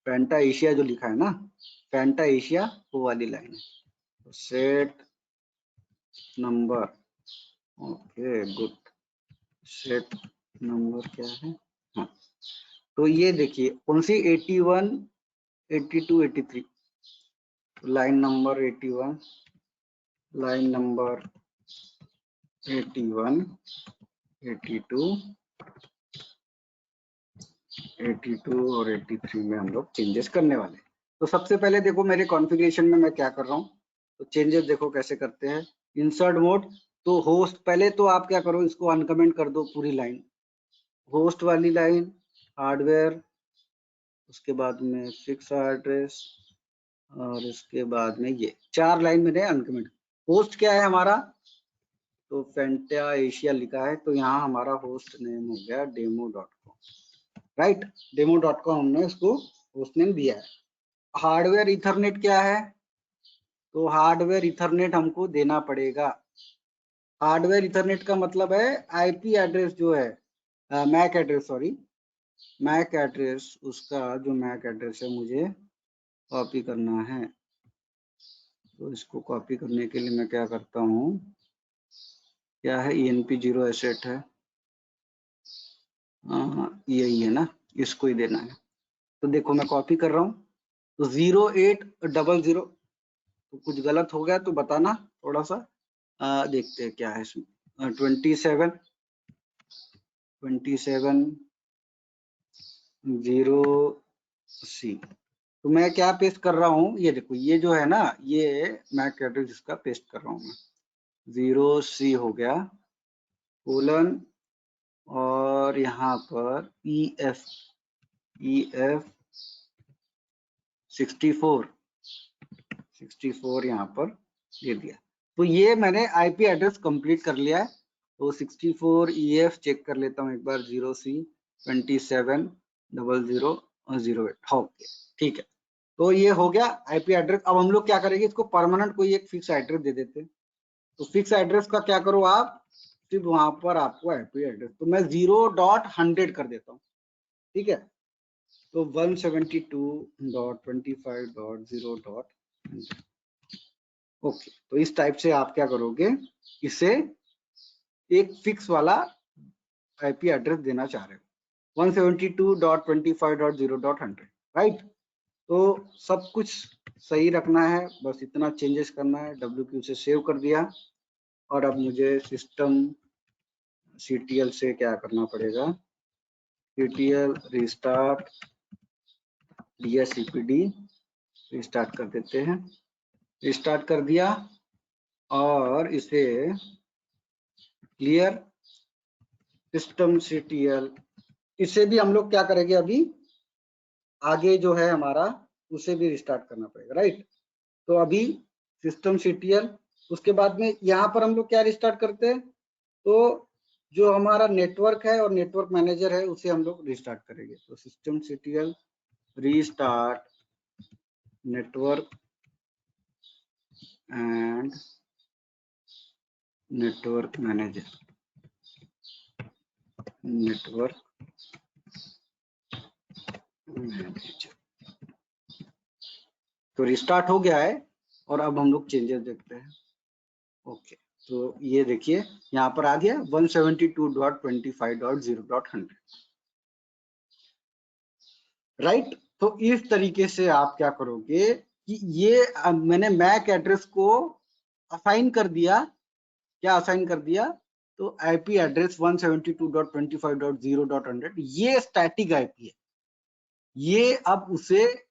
फैंटा एशिया जो लिखा है ना, फैंटा एशिया, वो वाली लाइन है। Set number, okay good, set number क्या है, हाँ। तो ये देखिए कौन सी, 81, 82, 83, लाइन नंबर 81, लाइन नंबर 81, 82, 82 और 83 में हम लोग चेंजेस करने वाले हैं। तो सबसे पहले देखो मेरे कॉन्फ़िगरेशन में मैं क्या कर रहा हूँ, तो चेंजेस देखो कैसे करते हैं। इंसर्ट मोड, तो होस्ट, पहले तो आप क्या करो, इसको अनकमेंट कर दो पूरी लाइन, होस्ट वाली लाइन, हार्डवेयर, उसके बाद में फिक्स एड्रेस, और इसके बाद में ये 4 लाइन मैंने अनकमेंट। होस्ट क्या है हमारा, तो फेंटा एशिया लिखा है, तो यहाँ हमारा होस्ट नेम हो गया demo.com, राइट। demo.com हमने इसको होस्ट नेम दिया है। हार्डवेयर इथरनेट क्या है, तो हार्डवेयर इथरनेट हमको देना पड़ेगा। हार्डवेयर इथरनेट का मतलब है आईपी एड्रेस जो है, MAC address, sorry MAC address, उसका जो मैक एड्रेस है मुझे कॉपी करना है। तो इसको कॉपी करने के लिए मैं क्या करता हूँ, क्या है enp0 एसेट है, यही है ना, इसको ही देना है। तो देखो मैं कॉपी कर रहा हूँ, तो 0800, तो कुछ गलत हो गया तो बताना थोड़ा सा। देखते हैं क्या है इसमें, 27 0C। तो मैं क्या पेस्ट कर रहा हूँ, ये देखो, ये जो है ना, ये मैक एड्रेस इसका पेस्ट कर रहा हूँ मैं, 0C हो गया, कोलन, और यहाँ पर EF 64 यहाँ पर दे दिया। तो ये मैंने आईपी एड्रेस कंप्लीट कर लिया है। तो 64 EF चेक कर लेता हूँ एक बार, 0C 270008, ओके ठीक है। तो ये हो गया आईपी एड्रेस। अब हम लोग क्या करेंगे, इसको परमानेंट कोई एक फिक्स एड्रेस दे देते हैं। तो फिक्स एड्रेस का क्या करो आप, सिर्फ वहां पर आपको आईपी एड्रेस, तो मैं 0.100 कर देता हूँ, ठीक है। तो 172.25.0.100, ओके। तो इस टाइप से आप क्या करोगे, इसे एक फिक्स वाला आईपी एड्रेस देना चाह रहे हो, 172.25.0.100, राइट। तो सब कुछ सही रखना है, बस इतना चेंजेस करना है। WQ से सेव कर दिया, और अब मुझे सिस्टम CTL से क्या करना पड़ेगा, CTL रिस्टार्ट DSCPD रिस्टार्ट कर देते हैं। रिस्टार्ट कर दिया, और इसे क्लियर सिस्टम CTL, इसे भी हम लोग क्या करेंगे, अभी आगे जो है हमारा, उसे भी रिस्टार्ट करना पड़ेगा, राइट। तो अभी सिस्टम CTL, उसके बाद में यहाँ पर हम लोग क्या रिस्टार्ट करते हैं, तो जो हमारा नेटवर्क है और नेटवर्क मैनेजर है उसे हम लोग रिस्टार्ट करेंगे। तो system CTL restart network and network manager, तो रिस्टार्ट हो गया है। और अब हम लोग चेंजेस देखते हैं, ओके। तो ये देखिए यहाँ पर आ गया 172.25.0.100, राइट। तो इस तरीके से आप क्या करोगे कि ये मैंने मैक एड्रेस को असाइन कर दिया, क्या असाइन कर दिया, तो आईपी एड्रेस 172.25.0.100, ये स्टैटिक आईपी है। ये अब उसे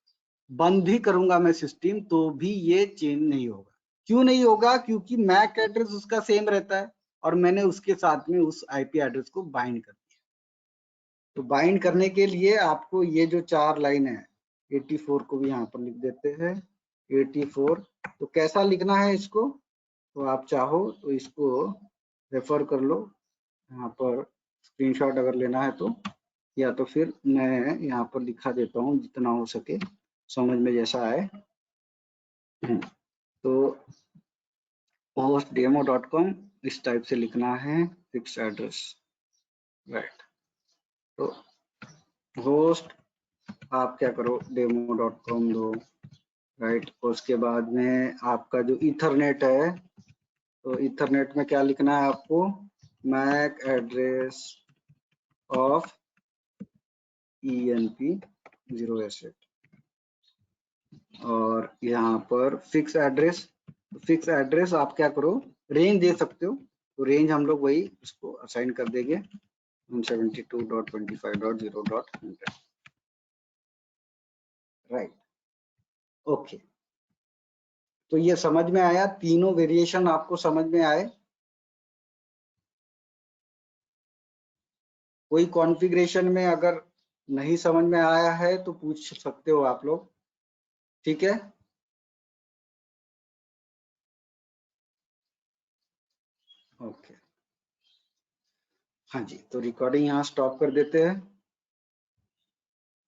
बंद भी करूंगा मैं सिस्टम, तो भी ये चेंज नहीं होगा। क्यों नहीं होगा, क्योंकि मैक एड्रेस उसका सेम रहता है, और मैंने उसके साथ में उस आईपी एड्रेस को बाइंड कर दिया। तो बाइंड करने के लिए आपको ये जो 4 लाइन है, 84 को भी यहाँ पर लिख देते हैं, 84। तो कैसा लिखना है इसको, तो आप चाहो तो इसको रेफर कर लो, यहाँ पर स्क्रीनशॉट अगर लेना है तो, या तो फिर मैं यहाँ पर दिखा देता हूँ जितना हो सके, समझ में जैसा आए। तो hostdemo.com इस टाइप से लिखना है, फिक्स एड्रेस, राइट। तो होस्ट आप क्या करो, demo.com दो, राइट। उसके बाद में आपका जो इथरनेट है, तो इथरनेट में क्या लिखना है आपको, Mac address of ENP0 asset, और यहाँ पर फिक्स एड्रेस, फिक्स एड्रेस आप क्या करो, रेंज दे सकते हो, तो रेंज हम लोग वही इसको असाइन कर देंगे 172.25.0.100, राइट, ओके। तो ये समझ में आया, तीनों वेरिएशन आपको समझ में आए। कोई कॉन्फ़िगरेशन में अगर नहीं समझ में आया है तो पूछ सकते हो आप लोग, ठीक है। ओके। हाँ जी, तो रिकॉर्डिंग यहाँ स्टॉप कर देते हैं।